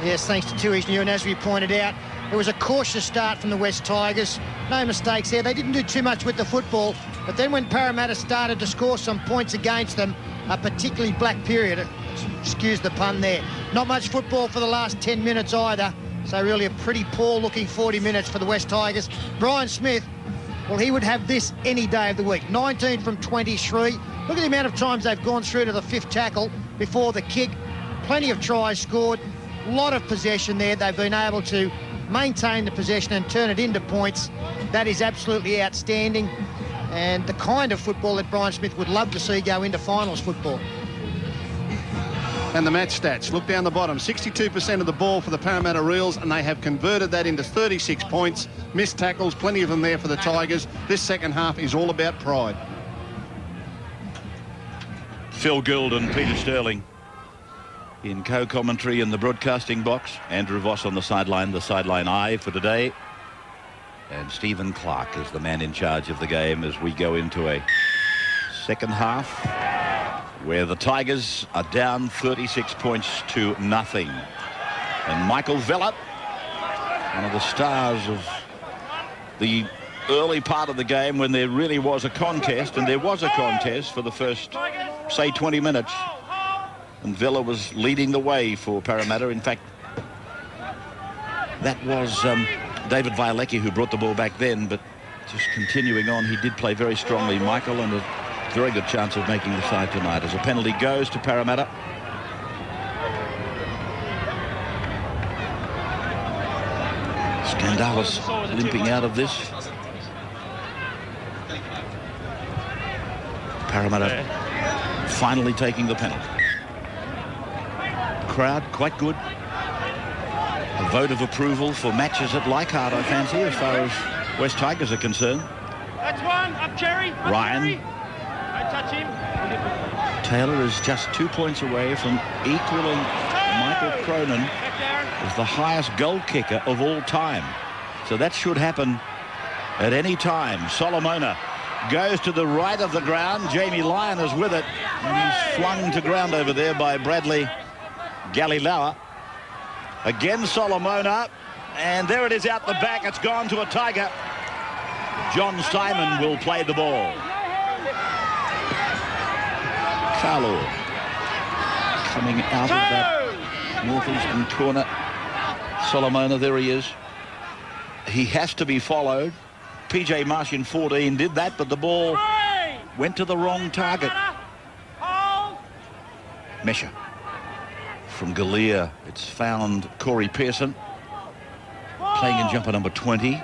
Yes, thanks to Tui's new, and as we pointed out, it was a cautious start from the West Tigers. No mistakes there. They didn't do too much with the football, but then when Parramatta started to score some points against them, a particularly black period, excuse the pun there. Not much football for the last 10 minutes either, so really a pretty poor-looking 40 minutes for the West Tigers. Brian Smith, well, he would have this any day of the week. 19 from 23. Look at the amount of times they've gone through to the 5th tackle before the kick. Plenty of tries scored, a lot of possession there. They've been able to maintain the possession and turn it into points. That is absolutely outstanding, and the kind of football that Brian Smith would love to see go into finals football. And the match stats, look down the bottom, 62% of the ball for the Parramatta Eels, and they have converted that into 36 points. Missed tackles, plenty of them there for the Tigers. This second half is all about pride. Phil Gould and Peter Sterling in co-commentary in the broadcasting box. Andrew Voss on the sideline eye for today. And Stephen Clark is the man in charge of the game as we go into a second half where the Tigers are down 36 points to nothing. And Michael Vella, one of the stars of the early part of the game when there really was a contest, and there was a contest for the first, say, 20 minutes. And Vella was leading the way for Parramatta. In fact, that was David Violecki who brought the ball back then, but just continuing on, he did play very strongly, Michael, and a very good chance of making the side tonight as a penalty goes to Parramatta. Skandalis limping out of this. Parramatta finally taking the penalty. Crowd quite good. A vote of approval for matches at Leichhardt, I fancy, as far as West Tigers are concerned. That's one. Up Cherry. Up Ryan. Cherry. Don't touch him. Taylor is just 2 points away from equaling Michael Cronin as the highest goal kicker of all time. So that should happen at any time. Solomona goes to the right of the ground. Jamie Lyon is with it, and he's flung to ground over there by Bradley Galilauer. Again Solomona, and there it is out the back. It's gone to a Tiger. John Simon will play the ball. Carlo coming out of that northeastern corner. Solomona, there he is. He has to be followed. PJ Marsh in 14 did that, but the ball went to the wrong target. Mesha from Galea. It's found Corey Pearson playing in jumper number 20.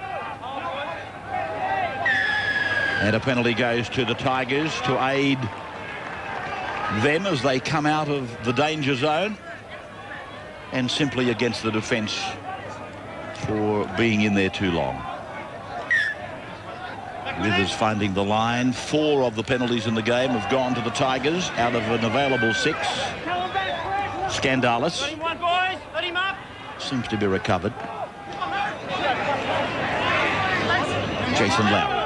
And a penalty goes to the Tigers to aid them as they come out of the danger zone, and simply against the defence for being in there too long. Withers finding the line. 4 of the penalties in the game have gone to the Tigers out of an available 6. Skandalis seems to be recovered. Jason Lowry.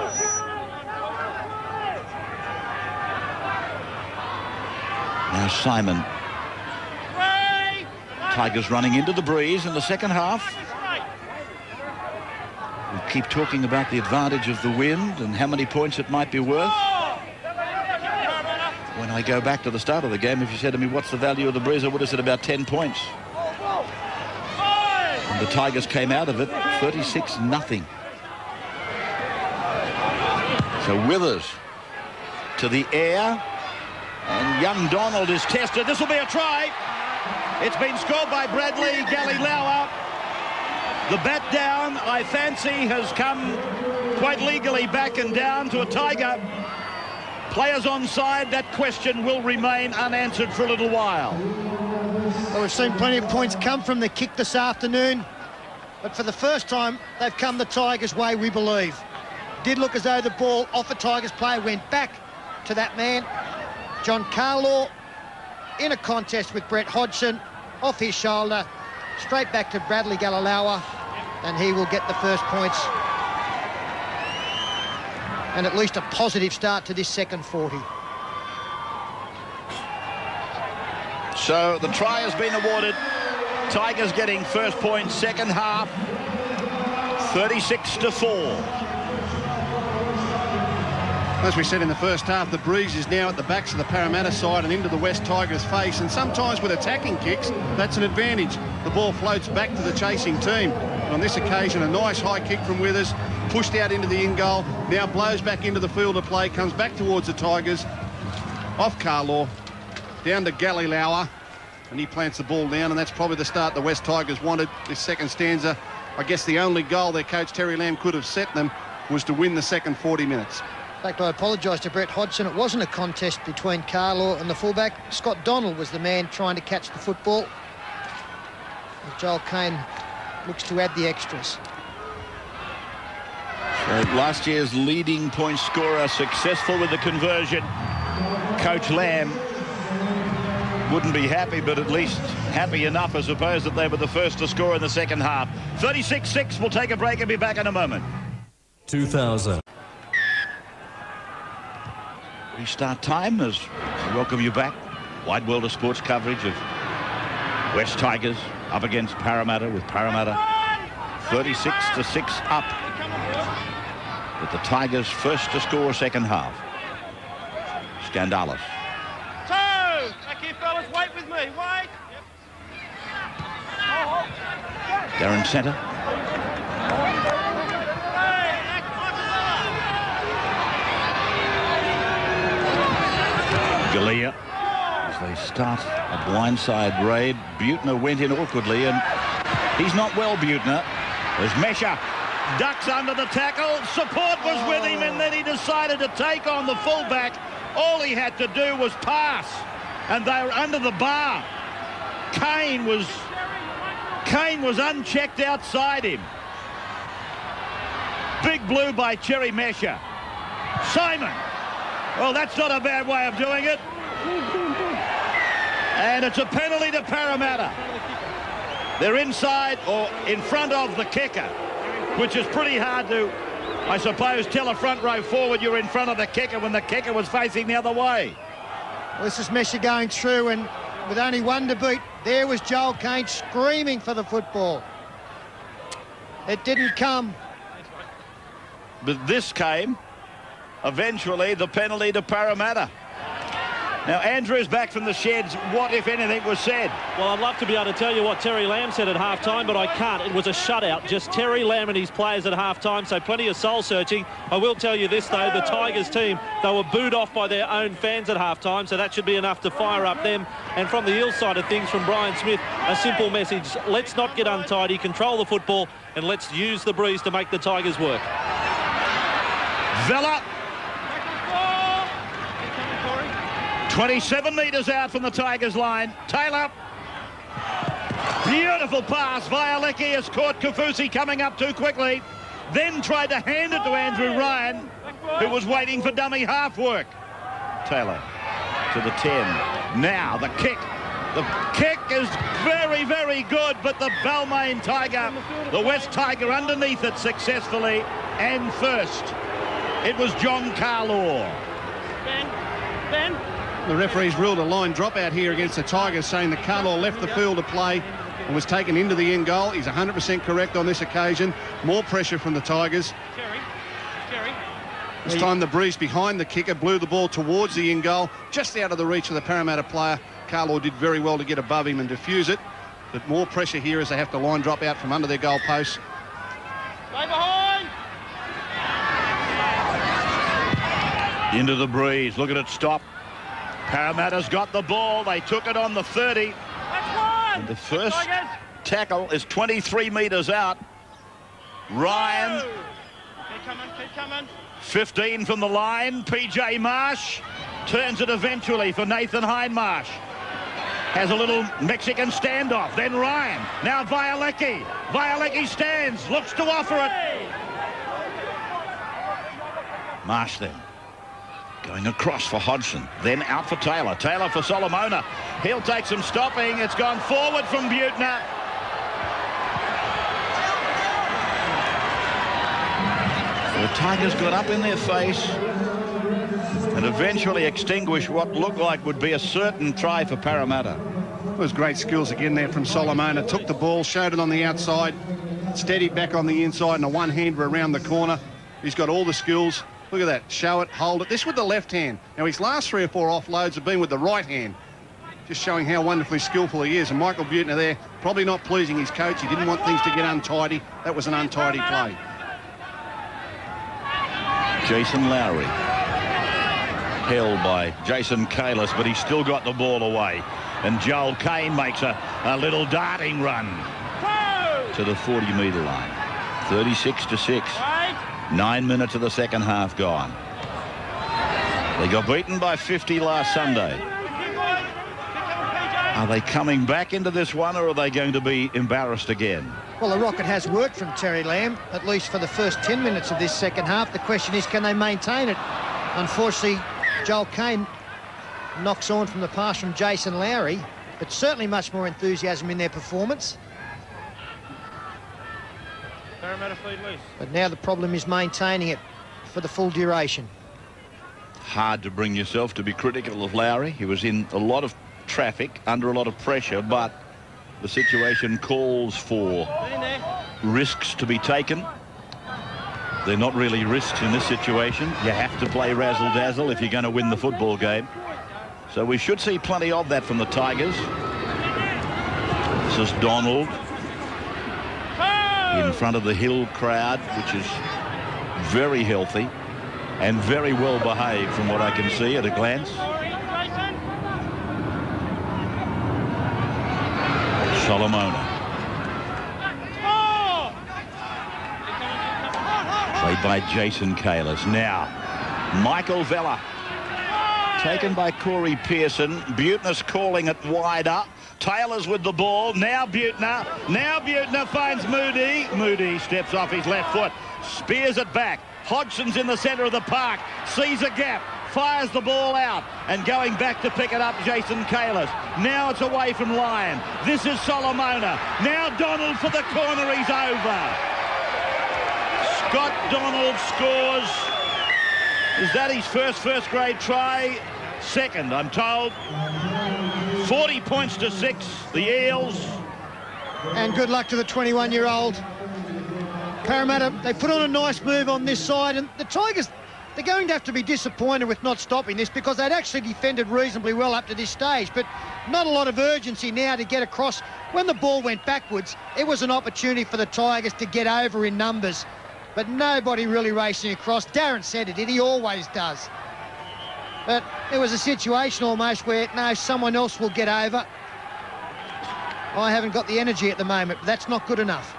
Now Simon. Tigers running into the breeze in the second half. We keep talking about the advantage of the wind and how many points it might be worth. When I go back to the start of the game, if you said to me, what's the value of the Breeze, I would have said about 10 points. And the Tigers came out of it 36-0. So Withers to the air. And young Donald is tested. This will be a try. It's been scored by Bradley Galilauer. The bat down, I fancy, has come quite legally back and down to a Tiger. Players onside, that question will remain unanswered for a little while. Well, we've seen plenty of points come from the kick this afternoon, but for the first time, they've come the Tigers' way, we believe. Did look as though the ball off a Tigers player went back to that man, John Carlaw, in a contest with Brett Hodgson, off his shoulder, straight back to Bradley Galilauer, and he will get the first points. And at least a positive start to this second 40. So the try has been awarded. Tigers getting first point, second half, 36-4. As we said in the first half, the breeze is now at the backs of the Parramatta side and into the West Tigers' face, and sometimes with attacking kicks, that's an advantage. The ball floats back to the chasing team. And on this occasion, a nice high kick from Withers, pushed out into the in-goal, now blows back into the field of play, comes back towards the Tigers, off Carlaw, down to Galilauer, and he plants the ball down, and that's probably the start the West Tigers wanted. This second stanza, I guess the only goal their coach Terry Lamb could have set them was to win the second 40 minutes. In fact, I apologise to Brett Hodgson. It wasn't a contest between Carlaw and the fullback. Scott Donald was the man trying to catch the football. And Joel Kane looks to add the extras. So last year's leading point scorer successful with the conversion. Coach Lamb wouldn't be happy, but at least happy enough, I suppose, that they were the first to score in the second half. 36-6. We'll take a break and be back in a moment. 2000. Restart time as we welcome you back. Wide world of sports coverage of West Tigers up against Parramatta, with Parramatta 36-6 up. But the Tigers first to score second half. Skandalis. Two! Back here, fellas. Wait with me. Wait. Darren centre. Galea, as they start a blindside raid. Butner went in awkwardly, and he's not well, Butner. There's Mesha. Ducks under the tackle. Support was with him, and then he decided to take on the fullback. All he had to do was pass, and they were under the bar. Kane was unchecked outside him. Big blue by Cherry Mesha. Simon. Well, that's not a bad way of doing it. And it's a penalty to Parramatta. They're inside or in front of the kicker, which is pretty hard to, I suppose, tell a front row forward you're in front of the kicker when the kicker was facing the other way. Well, this is Messi going through, and with only one to beat, there was Joel Kane screaming for the football. It didn't come. But this came. Eventually, the penalty to Parramatta. Now, Andrew's back from the sheds. What, if anything, was said? Well, I'd love to be able to tell you what Terry Lamb said at half-time, but I can't. It was a shutout. Just Terry Lamb and his players at half-time, so plenty of soul-searching. I will tell you this, though. The Tigers team, they were booed off by their own fans at half-time, so that should be enough to fire up them. And from the Eels side of things, from Brian Smith, a simple message. Let's not get untidy, control the football, and let's use the breeze to make the Tigers work. Vella. 27 metres out from the Tigers line. Taylor. Beautiful pass. Violecki has caught Kaufusi coming up too quickly. Then tried to hand it to Andrew Ryan, who was waiting for dummy half work. Taylor to the 10. Now the kick. The kick is very, very good, but the Balmain Tiger, the West Tiger, underneath it successfully and first. It was John Carlaw. Ben. The referee's ruled a line dropout here against the Tigers, saying that Carlaw left the field of play and was taken into the end goal. He's 100% correct on this occasion. More pressure from the Tigers. Cherry. This time the breeze behind the kicker blew the ball towards the in-goal, just out of the reach of the Parramatta player. Carlaw did very well to get above him and defuse it, but more pressure here as they have to line drop out from under their goal posts. Stay behind. Into the breeze. Look at it stop. Parramatta's got the ball. They took it on the 30. That's one. And the first Tigers. tackle is 23 metres out. Ryan, Keep coming, keep coming. 15 from the line. PJ Marsh turns it eventually for Nathan Hindmarsh. Has a little Mexican standoff. Then Ryan. Now Violecki. Violecki stands. Looks to offer it. Marsh then. Going across for Hodgson. Then out for Taylor. Taylor for Solomona. He'll take some stopping. It's gone forward from Butner. The Tigers got up in their face and eventually extinguished what looked like would be a certain try for Parramatta. It was great skills again there from Solomona. Took the ball, showed it on the outside, steadied back on the inside, and a one-hander around the corner. He's got all the skills. Look at that. Show it, hold it. This with the left hand. Now, his last 3 or 4 offloads have been with the right hand. Just showing how wonderfully skillful he is. And Michael Butner there, probably not pleasing his coach. He didn't want things to get untidy. That was an untidy play. Jason Lowry. Held by Jason Kalis, but he's still got the ball away. And Joel Kane makes a little darting run to the 40-metre line. 36-6. 9 minutes of the second half gone. They got beaten by 50 last Sunday. Are they coming back into this one, or are they going to be embarrassed again? Well, the rocket has worked from Terry Lamb, at least for the first 10 minutes of this second half. The question is, can they maintain it? Unfortunately, Joel Kane knocks on from the pass from Jason Lowry, but certainly much more enthusiasm in their performance. Parramatta feed loose. But now the problem is maintaining it for the full duration. Hard to bring yourself to be critical of Lowry. He was in a lot of traffic, under a lot of pressure, but the situation calls for risks to be taken. They're not really risks in this situation. You have to play razzle-dazzle if you're going to win the football game. So we should see plenty of that from the Tigers. This is Donald in front of the Hill crowd, which is very healthy and very well behaved from what I can see at a glance. Solomona. Played by Jason Kalis. Now, Michael Vella. Taken by Corey Pearson. Butner's calling it wider. Taylor's with the ball. Now Butner. Now Butner finds Moody. Moody steps off his left foot. Spears it back. Hodgson's in the centre of the park. Sees a gap. Fires the ball out. And going back to pick it up, Jason Kalis. Now it's away from Lyon. This is Solomona. Now Donald for the corner. He's over. Scott Donald scores. Is that his first grade try? Second, I'm told. 40 points to 6, the Eels. And good luck to the 21-year-old. Parramatta, they put on a nice move on this side, and the Tigers, they're going to have to be disappointed with not stopping this, because they'd actually defended reasonably well up to this stage, but not a lot of urgency now to get across. When the ball went backwards, it was an opportunity for the Tigers to get over in numbers, but nobody really racing across. Darren said it, he always does. But it was a situation almost where, no, someone else will get over. I haven't got the energy at the moment, but that's not good enough.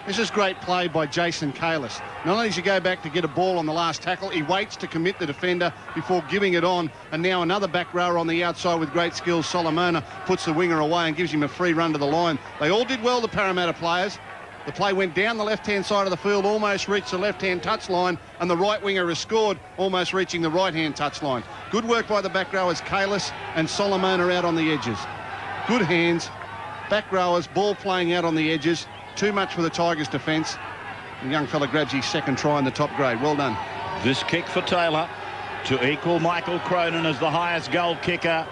This is great play by Jason Kalis. Not only does he go back to get a ball on the last tackle, he waits to commit the defender before giving it on. And now another back rower on the outside with great skills. Solomona puts the winger away and gives him a free run to the line. They all did well, the Parramatta players. The play went down the left-hand side of the field, almost reached the left-hand touchline, and the right winger has scored, almost reaching the right-hand touchline. Good work by the back rowers, Kalis and Solomona out on the edges. Good hands, back rowers, ball playing out on the edges. Too much for the Tigers' defence. The young fella grabs his second try in the top grade. Well done. This kick for Taylor to equal Michael Cronin as the highest goal kicker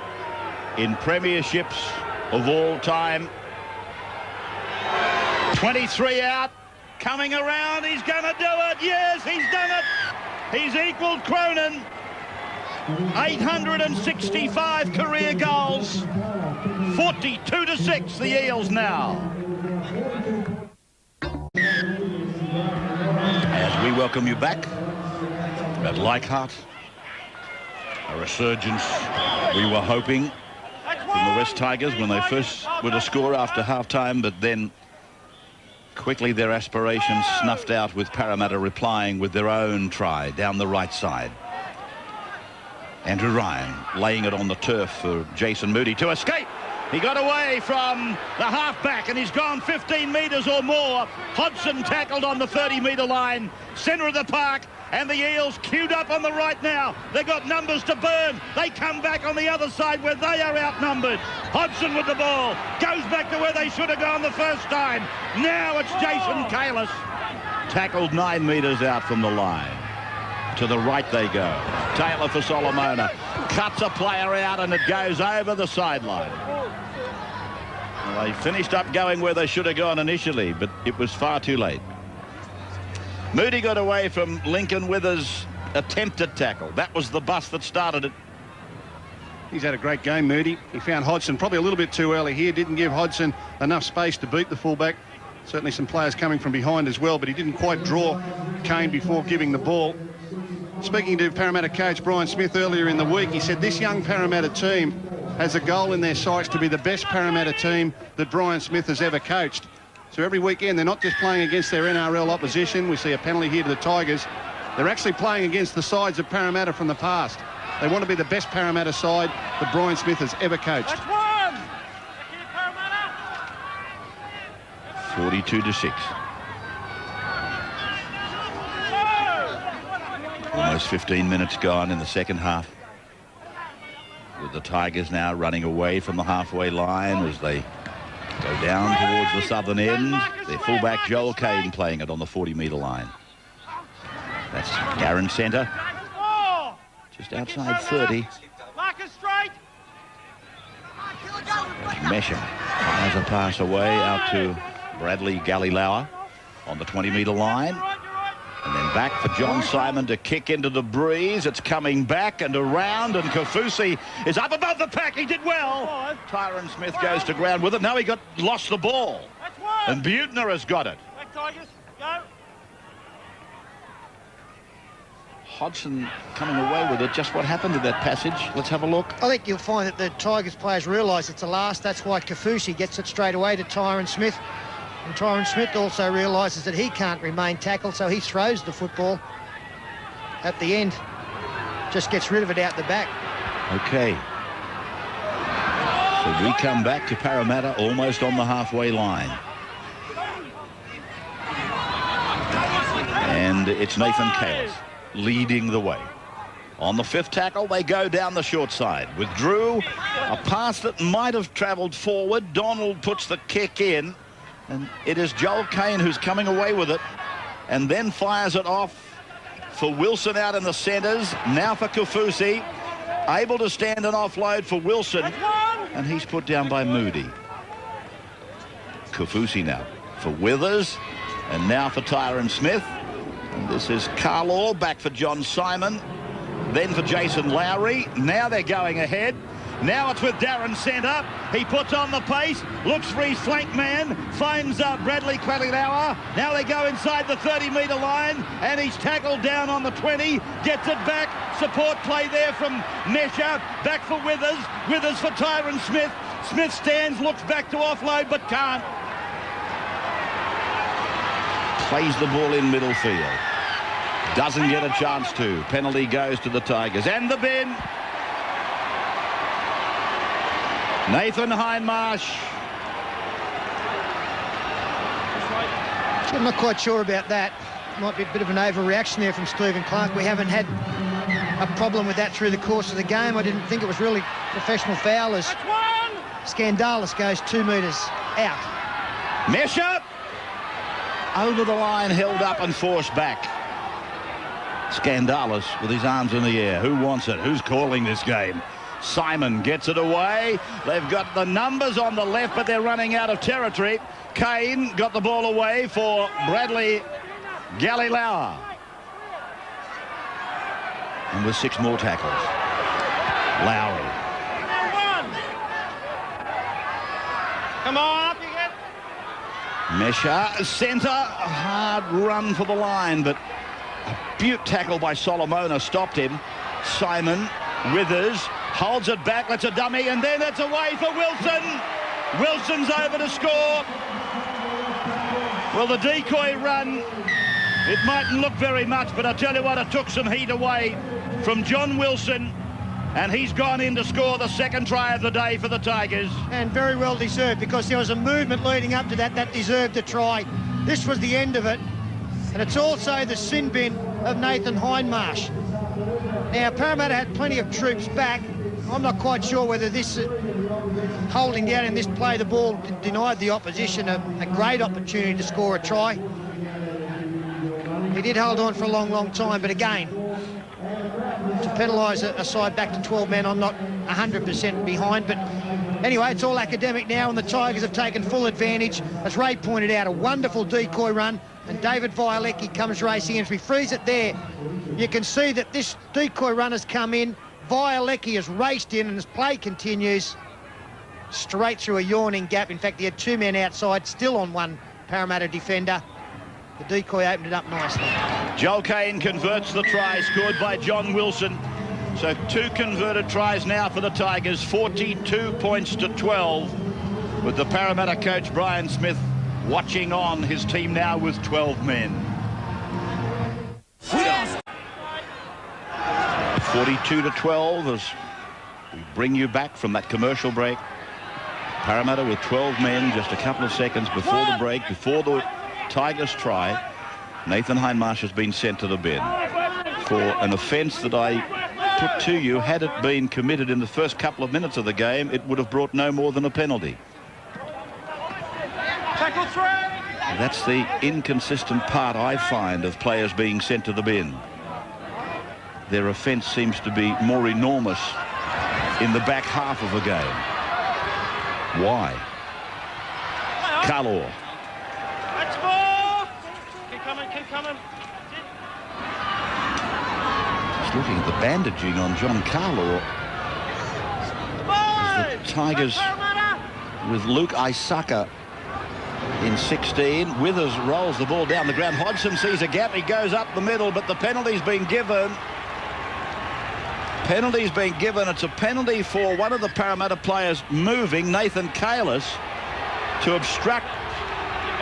in premierships of all time. 23 out, coming around, he's going to do it. Yes, he's done it. He's equalled Cronin. 865 career goals. 42-6, the Eels now. As we welcome you back at Leichhardt, a resurgence we were hoping from the West Tigers when they first were to score after half-time, but then quickly their aspirations snuffed out with Parramatta replying with their own try down the right side. Andrew Ryan laying it on the turf for Jason Moody to escape. He got away from the half-back and he's gone 15 metres or more. Hodgson tackled on the 30-metre line, centre of the park, and the Eels queued up on the right now. They've got numbers to burn. They come back on the other side where they are outnumbered. Hodgson with the ball. Goes back to where they should have gone the first time. Now it's Jason Kalis. Tackled 9 metres out from the line. To the right they go. Taylor for Solomona. Cuts a player out and it goes over the sideline. Well, they finished up going where they should have gone initially, but it was far too late. Moody got away from Lincoln Withers' attempted tackle. That was the bus that started it. He's had a great game, Moody. He found Hodgson probably a little bit too early here. Didn't give Hodgson enough space to beat the fullback. Certainly some players coming from behind as well, but he didn't quite draw Kane before giving the ball. Speaking to Parramatta coach Brian Smith earlier in the week, he said this young Parramatta team has a goal in their sights to be the best Parramatta team that Brian Smith has ever coached. So every weekend they're not just playing against their NRL opposition. We see a penalty here to the Tigers. They're actually playing against the sides of Parramatta from the past. They want to be the best Parramatta side that Brian Smith has ever coached. That's one. 42-6. Almost 15 minutes gone in the second half, with the Tigers now running away from the halfway line as they go down towards the southern end. Their fullback Joel Kane playing it on the 40-metre line. That's Darren centre, just outside 30. Marcus straight. Mesha fires a pass away out to Bradley Galilauer on the 20-metre line. And then back for John Simon to kick into the breeze. It's coming back and around, and Kaufusi is up above the pack. He did well. Tyron Smith goes to ground with it. Now he lost the ball. And Butner has got it. Back Tigers, go. Hodgson coming away with it. Just what happened in that passage? Let's have a look. I think you'll find that the Tigers players realise it's a last. That's why Kaufusi gets it straight away to Tyron Smith. And Tyron Smith also realises that he can't remain tackled, so he throws the football at the end. Just gets rid of it out the back. Okay. So we come back to Parramatta almost on the halfway line. And it's Nathan Kalis leading the way. On the fifth tackle, they go down the short side. With Drew, a pass that might have travelled forward. Donald puts the kick in. And it is Joel Kane who's coming away with it and then fires it off for Wilson out in the centres. Now for Kaufusi, able to stand an offload for Wilson, and he's put down by Moody. Kaufusi now for Withers, and now for Tyron Smith. And this is Carlaw back for John Simon, then for Jason Lowry. Now they're going ahead. Now it's with Darren centre. He puts on the pace, looks for his flank man, finds Bradley Galilauer. Now they go inside the 30-metre line, and he's tackled down on the 20, gets it back. Support play there from Mesha, back for Withers. Withers for Tyron Smith. Smith stands, looks back to offload, but can't. Plays the ball in middle field. Doesn't get a chance to. Penalty goes to the Tigers. And the bin. Nathan Hindmarsh. I'm not quite sure about that. Might be a bit of an overreaction there from Stephen Clark. We haven't had a problem with that through the course of the game. I didn't think it was really professional foul as Skandalis goes 2 metres out. Mesha over the line, held up and forced back. Skandalis with his arms in the air. Who wants it? Who's calling this game? Simon gets it away. They've got the numbers on the left, but they're running out of territory. Kane got the ball away for Bradley Galilauer. And with 6 more tackles. Lowry. Come on, up you get. Mesha, centre, a hard run for the line, but a beaut tackle by Solomona stopped him. Simon, Withers, holds it back, lets a dummy, and then it's away for Wilson. Wilson's over to score. Well, the decoy run, it mightn't look very much, but I tell you what, it took some heat away from John Wilson, and he's gone in to score the 2nd try of the day for the Tigers. And very well deserved, because there was a movement leading up to that deserved a try. This was the end of it, and it's also the sin bin of Nathan Hindmarsh. Now, Parramatta had plenty of troops back. I'm not quite sure whether this holding down in this play, the ball denied the opposition a great opportunity to score a try. He did hold on for a long, long time, but again, to penalise a side back to 12 men, I'm not 100% behind. But anyway, it's all academic now, and the Tigers have taken full advantage. As Ray pointed out, a wonderful decoy run, and David Violecki comes racing in. If we freeze it there, you can see that this decoy run has come in. Violecki has raced in, and as play continues, straight through a yawning gap. In fact, he had 2 men outside, still on 1 Parramatta defender. The decoy opened it up nicely. Joel Kane converts the try scored by John Wilson. So 2 converted tries now for the Tigers, 42 points to 12, with the Parramatta coach Brian Smith watching on his team now with 12 men. 42 to 12 as we bring you back from that commercial break. Parramatta with 12 men, just a couple of seconds before the break, before the Tigers try. Nathan Hindmarsh has been sent to the bin for an offence that I put to you. Had it been committed in the first couple of minutes of the game, it would have brought no more than a penalty. Tackle 3. That's the inconsistent part I find of players being sent to the bin. Their offence seems to be more enormous in the back half of a game. Why? Carlaw. That's 4. Keep coming, keep coming. Just looking at the bandaging on John Carlaw. The Tigers with Luke Isaka in 16. Withers rolls the ball down the ground. Hodgson sees a gap. He goes up the middle, but the penalty's been given. Penalty's been given. It's a penalty for one of the Parramatta players moving, Nathan Kalis, to obstruct.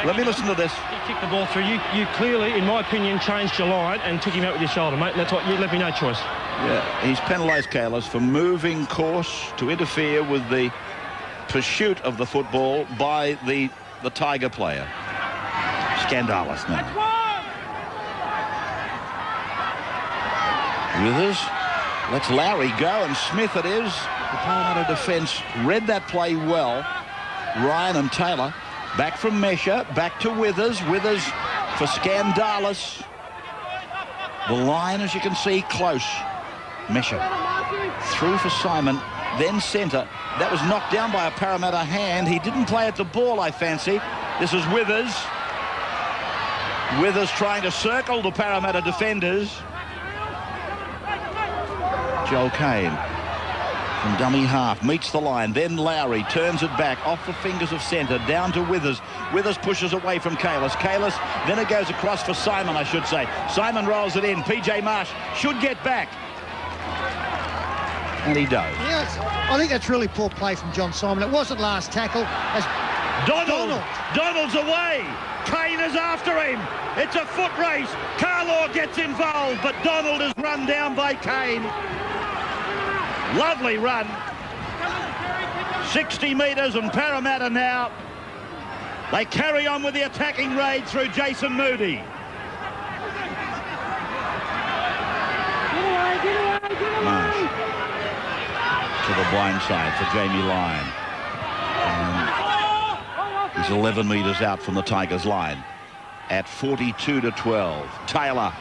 Let me listen to this. He kicked the ball through. You clearly, in my opinion, changed your line and took him out with your shoulder, mate. That's what you left me no choice. Yeah, he's penalised Kalis for moving course to interfere with the pursuit of the football by the Tiger player. Scandalous now. Withers lets Lowry go, and Smith it is. The Parramatta defence read that play well. Ryan and Taylor back from Mesha, back to Withers. Withers for Scandalis. The line, as you can see, close. Mesha through for Simon, then centre. That was knocked down by a Parramatta hand. He didn't play at the ball, I fancy. This is Withers. Withers trying to circle the Parramatta defenders. Joel Kane from dummy half meets the line, then Lowry turns it back off the fingers of centre down to Withers. Withers pushes away from Kalis. Kalis, then it goes across for Simon, I should say. Simon rolls it in. PJ Marsh should get back, and he does. Yes, I think that's really poor play from John Simon. It wasn't last tackle. As Donald's away. Kane is after him. It's a foot race. Carlaw gets involved, but Donald is run down by Kane. Lovely run. 60 metres, and Parramatta now, they carry on with the attacking raid through Jason Moody. Marsh to the blind side for Jamie Lyon. And he's 11 metres out from the Tigers' line at 42 to 12. Taylor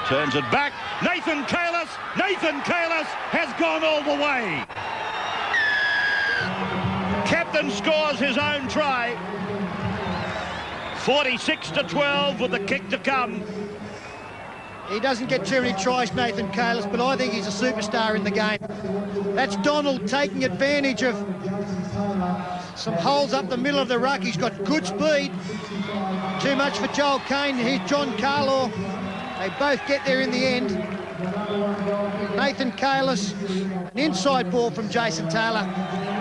turns it back. Nathan Kalis has gone all the way. Captain scores his own try. 46 to 12 with the kick to come. He doesn't get too many tries, Nathan Kalis, but I think he's a superstar in the game. That's Donald taking advantage of some holes up the middle of the ruck. He's got good speed. Too much for Joel Kane. Here's John Carlaw. They both get there in the end. Nathan Kalis, an inside ball from Jason Taylor.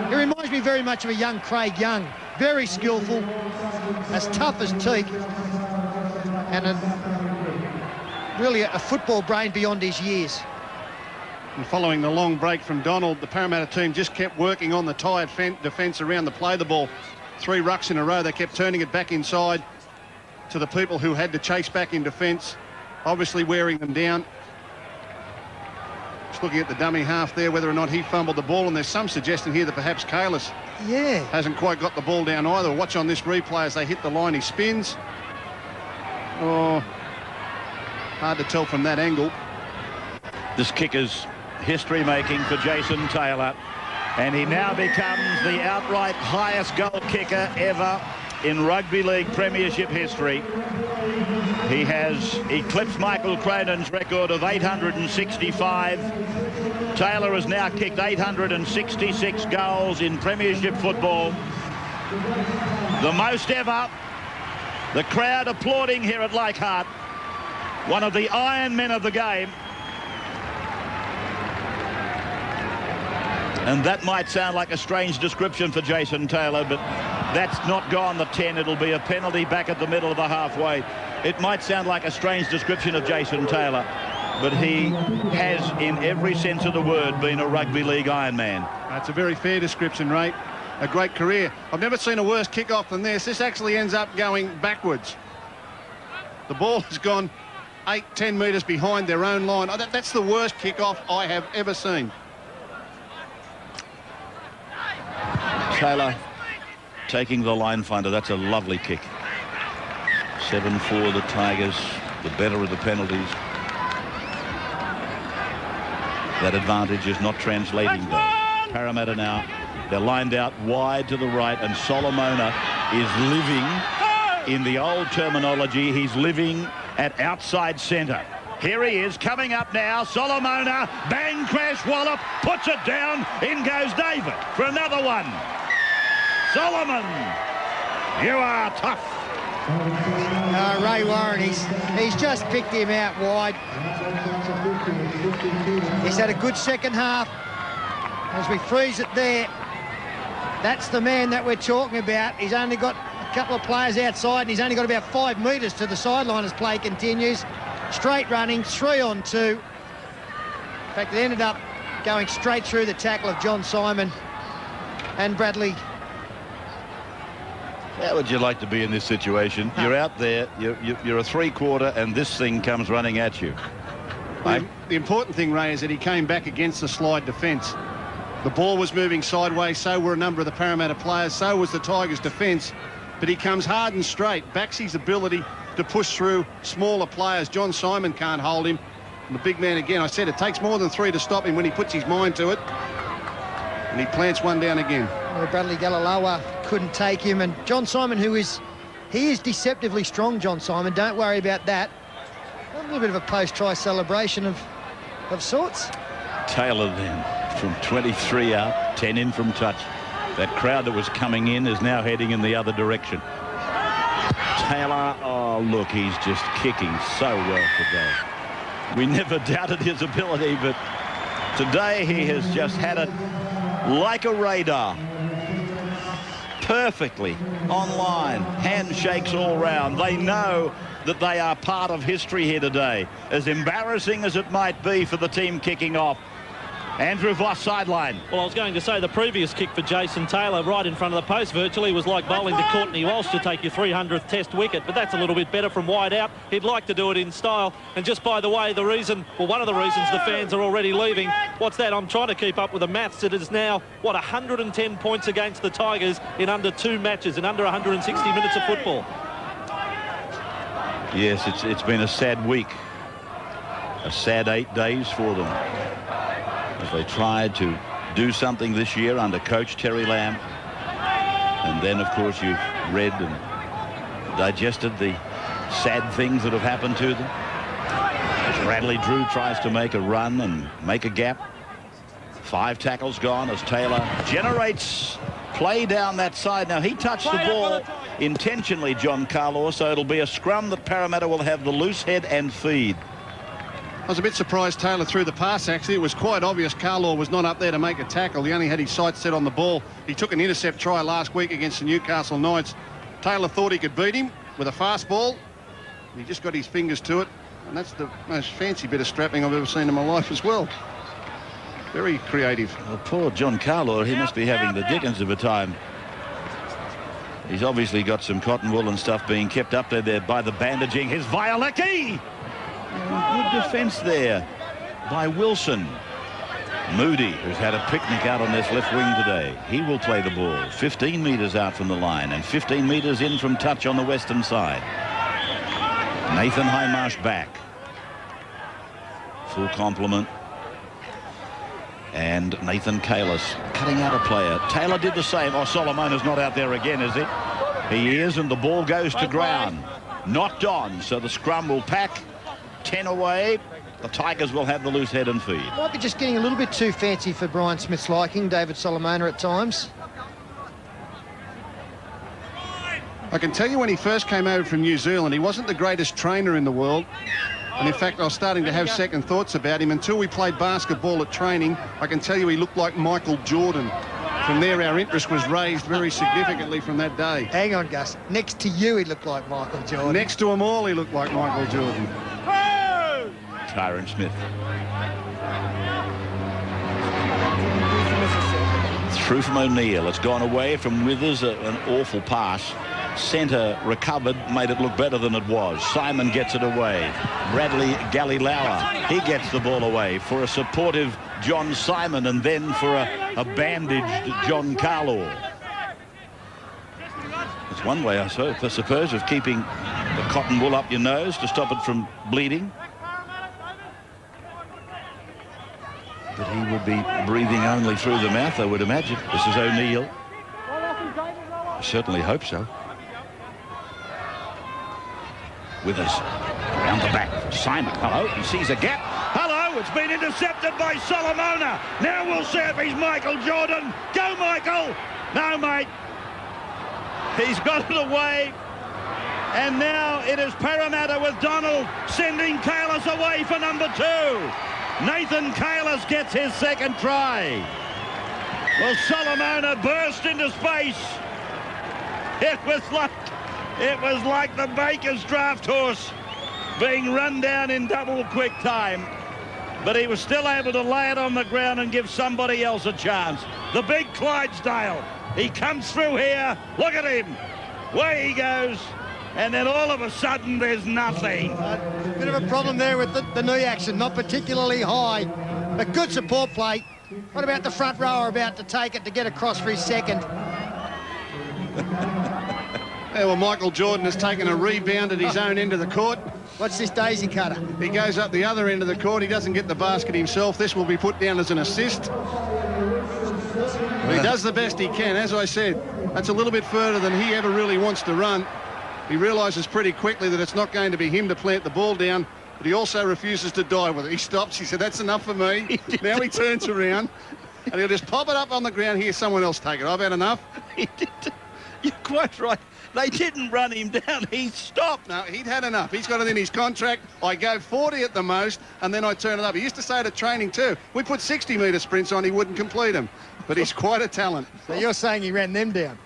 He reminds me very much of a young Craig Young. Very skillful, as tough as teak, and really a football brain beyond his years. And following the long break from Donald, the Parramatta team just kept working on the tired defence around the play the ball. 3 rucks in a row. They kept turning it back inside to the people who had to chase back in defence, obviously wearing them down. Just looking at the dummy half there, whether or not he fumbled the ball, and there's some suggestion here that perhaps Kalis hasn't quite got the ball down either. Watch on this replay as they hit the line. He spins. Oh, hard to tell from that angle. This kick is history-making for Jason Taylor, and he now becomes the outright highest goal kicker ever in rugby league premiership history. He has eclipsed Michael Cronin's record of 865. Taylor has now kicked 866 goals in premiership football, the most ever. The crowd applauding here at Leichhardt, one of the iron men of the game. And that might sound like a strange description for Jason Taylor, but that's not gone the 10. It'll be a penalty back at the middle of the halfway. It might sound like a strange description of Jason Taylor, but he has, in every sense of the word, been a rugby league Iron Man. That's a very fair description, Ray. A great career. I've never seen a worse kick-off than this. This actually ends up going backwards. The ball has gone 8-10 metres behind their own line. That's the worst kick-off I have ever seen. Taylor taking the line finder. That's a lovely kick. 7-4 the Tigers, the better of the penalties. That advantage is not translating though. Parramatta now, they're lined out wide to the right, and Solomona is living, in the old terminology, he's living at outside centre. Here he is, coming up now. Solomona, bang, crash, wallop, puts it down. In goes David for another one. Solomon, you are tough. Ray Warren, he's just picked him out wide. He's had a good second half. As we freeze it there, that's the man that we're talking about. He's only got a couple of players outside, and he's only got about 5 metres to the sideline as play continues. Straight running, 3 on 2. In fact, it ended up going straight through the tackle of John Simon and Bradley. How would you like to be in this situation? You're out there, you're a 3-quarter, and this thing comes running at you. The important thing, Ray, is that he came back against the slide defence. The ball was moving sideways, so were a number of the Parramatta players, so was the Tigers' defence. But he comes hard and straight, backs his ability to push through smaller players. John Simon can't hold him. And the big man, again, I said it takes more than 3 to stop him when he puts his mind to it. And he plants one down again. Well, Bradley Galalawa couldn't take him, and John Simon, he is deceptively strong, John Simon. Don't worry about that. A little bit of a post-try celebration of sorts. Taylor then, from 23 out, 10 in from touch. That crowd that was coming in is now heading in the other direction. Taylor, oh look, he's just kicking so well today. We never doubted his ability, but today he has just had it like a radar. Perfectly online, handshakes all round. They know that they are part of history here today, as embarrassing as it might be for the team kicking off. Andrew Voss sideline. Well, I was going to say the previous kick for Jason Taylor right in front of the post virtually was like bowling to Courtney Walsh to take your 300th test wicket, but that's a little bit better from wide out. He'd like to do it in style. And just by the way, the reason, well, one of the reasons the fans are already leaving, what's that? I'm trying to keep up with the maths. It is now, what, 110 points against the Tigers in under 2 matches, in under 160 minutes of football. Yes, it's been a sad week. A sad 8 days for them, as they tried to do something this year under coach Terry Lamb. And then, of course, you've read and digested the sad things that have happened to them. Bradley Drew tries to make a run and make a gap. 5 tackles gone as Taylor generates play down that side. Now, he touched the ball intentionally, John Carlaw, so it'll be a scrum that Parramatta will have the loose head and feed. I was a bit surprised Taylor threw the pass, actually. It was quite obvious Carlaw was not up there to make a tackle. He only had his sights set on the ball. He took an intercept try last week against the Newcastle Knights. Taylor thought he could beat him with a fast ball. He just got his fingers to it, and that's the most fancy bit of strapping I've ever seen in my life as well. Very creative. Well, poor John Carlaw, he must be having the dickens of a time. He's obviously got some cotton wool and stuff being kept up there by the bandaging. His Violecki! Good defence there by Wilson. Moody, who's had a picnic out on this left wing today. He will play the ball 15 metres out from the line and 15 metres in from touch on the western side. Nathan Highmarsh back. Full complement. And Nathan Kalis cutting out a player. Taylor did the same. Oh, Solomona's not out there again, is he? He is, and the ball goes to ground. Knocked on, so the scrum will pack. 10 away. The Tigers will have the loose head and feed. Might be just getting a little bit too fancy for Brian Smith's liking, David Solomona at times. I can tell you when he first came over from New Zealand, he wasn't the greatest trainer in the world. And in fact, I was starting to have second thoughts about him. Until we played basketball at training, I can tell you he looked like Michael Jordan. From there, our interest was raised very significantly from that day. Hang on, Gus. Next to you, he looked like Michael Jordan. Next to them all, he looked like Michael Jordan. Tyron Smith. Through from O'Neill. It's gone away from Withers. An awful pass. Centre recovered, made it look better than it was. Simon gets it away. Bradley Galilauer, he gets the ball away for a supportive John Simon and then for a bandaged John Carlaw. It's one way, I suppose, of keeping the cotton wool up your nose to stop it from bleeding. But he will be breathing only through the mouth, I would imagine. This is O'Neill. I certainly hope so. Withers around the back. Simon, hello, he sees a gap. Hello, it's been intercepted by Solomona. Now we'll see if he's Michael Jordan. Go, Michael. No, mate. He's got it away. And now it is Parramatta with Donald sending Kalis away for number 2. Nathan Kalis gets his second try. Well, Solomona burst into space. It was like the baker's draft horse being run down in double quick time. But he was still able to lay it on the ground and give somebody else a chance. The big Clydesdale. He comes through here. Look at him. Way he goes. And then all of a sudden, there's nothing. Bit of a problem there with the knee action. Not particularly high. But good support play. What about the front rower about to take it to get across for his second? Yeah, well, Michael Jordan has taken a rebound at his own end of the court. What's this daisy cutter? He goes up the other end of the court. He doesn't get the basket himself. This will be put down as an assist. But he does the best he can. As I said, that's a little bit further than he ever really wants to run. He realises pretty quickly that it's not going to be him to plant the ball down, but he also refuses to die with it. He stops. He said, that's enough for me. Now he turns around, and he'll just pop it up on the ground. Here, someone else take it. I've had enough. He did. You're quite right. They didn't run him down. He stopped. No, he'd had enough. He's got it in his contract. I go 40 at the most, and then I turn it up. He used to say it at training too. We put 60-metre sprints on, he wouldn't complete them. But he's quite a talent. So you're saying he ran them down?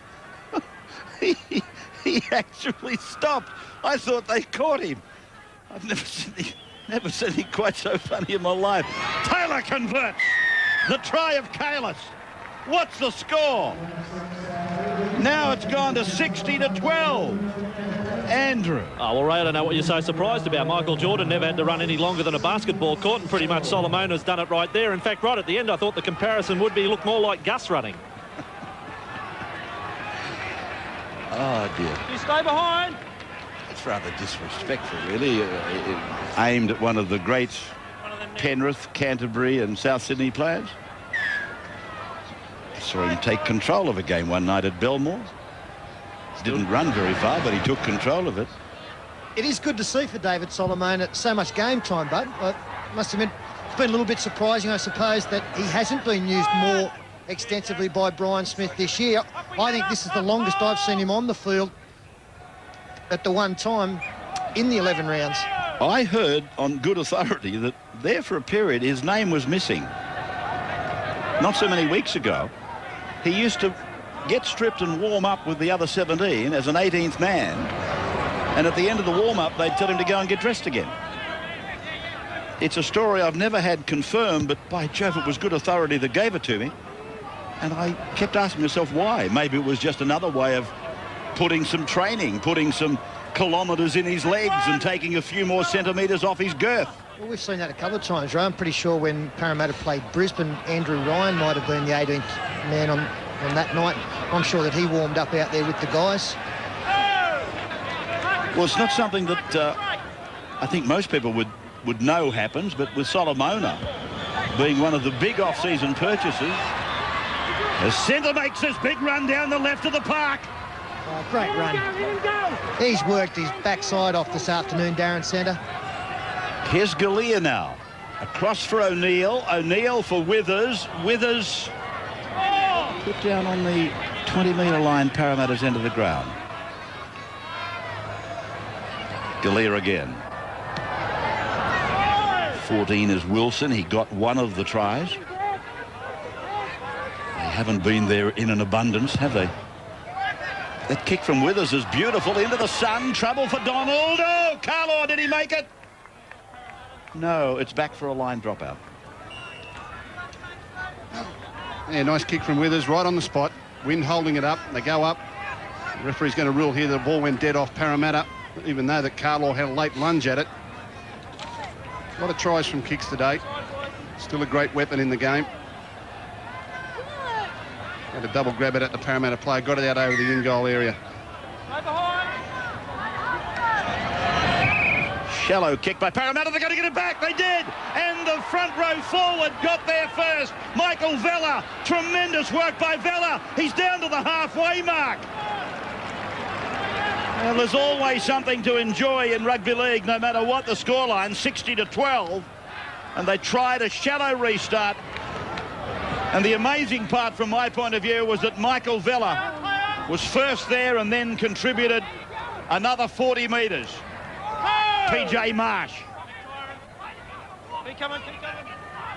He actually stopped. I thought they caught him. I've never seen him quite so funny in my life. Taylor converts. The try of Kalis. What's the score? Now it's gone to 60-12. Andrew. Oh, well, Ray, I don't know what you're so surprised about. Michael Jordan never had to run any longer than a basketball court, and pretty much Solomona's done it right there. In fact, right at the end, I thought the comparison would be look more like Gus running. Oh, dear. You stay behind. It's rather disrespectful, really. Aimed at one of the great Penrith, Canterbury and South Sydney players. I saw him take control of a game one night at Belmore. He didn't run very far, but he took control of it. It is good to see for David Solomon at so much game time, but I must admit, it's been a little bit surprising, I suppose, that he hasn't been used more extensively by Brian Smith this year. I think this is the longest I've seen him on the field at the one time in the 11 rounds. I heard on good authority that there for a period his name was missing. Not so many weeks ago, he used to get stripped and warm up with the other 17 as an 18th man, and at the end of the warm-up they'd tell him to go and get dressed again. It's a story I've never had confirmed, but by Jove, it was good authority that gave it to me, and I kept asking myself why. Maybe it was just another way of putting some training, putting some kilometres in his legs and taking a few more centimetres off his girth. Well, we've seen that a couple of times, Ray. I'm pretty sure when Parramatta played Brisbane, Andrew Ryan might have been the 18th man on that night. I'm sure that he warmed up out there with the guys. Well, it's not something that I think most people would know happens, but with Solomona being one of the big off-season purchases, the centre makes this big run down the left of the park. Oh, great run. He's worked his backside off this afternoon, Darren Centre. Here's Galea now. Across for O'Neill. O'Neill for Withers. Withers put down on the 20-metre line, Parramatta's end of the ground. Galea again. 14 is Wilson. He got one of the tries. They haven't been there in an abundance, have they? That kick from Withers is beautiful. Into the sun. Trouble for Donald. Oh, Carlaw, did he make it? No, it's back for a line dropout. Yeah, nice kick from Withers, right on the spot. Wind holding it up. They go up. The referee's going to rule here the ball went dead off Parramatta, even though that Carlaw had a late lunge at it. A lot of tries from kicks today. Still a great weapon in the game. Had a double grab it at the Parramatta player. Got it out over the in-goal area. Shallow kick by Parramatta. They're going to get it back. They did. And the front row forward got there first. Michael Vella. Tremendous work by Vella. He's down to the halfway mark. Well, there's always something to enjoy in rugby league, no matter what the scoreline, 60-12. And they tried a shallow restart. And the amazing part from my point of view was that Michael Vella was first there and then contributed another 40 metres. PJ Marsh.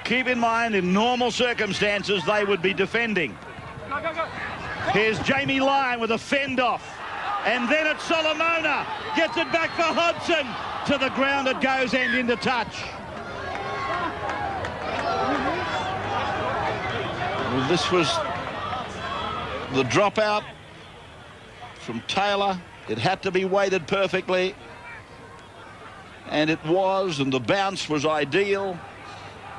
Keep in mind, in normal circumstances, they would be defending. Here's Jamie Lyon with a fend-off. And then it's Solomona. Gets it back for Hodgson. To the ground it goes and into touch. Well, this was the dropout from Taylor. It had to be weighted perfectly. And it was, and the bounce was ideal.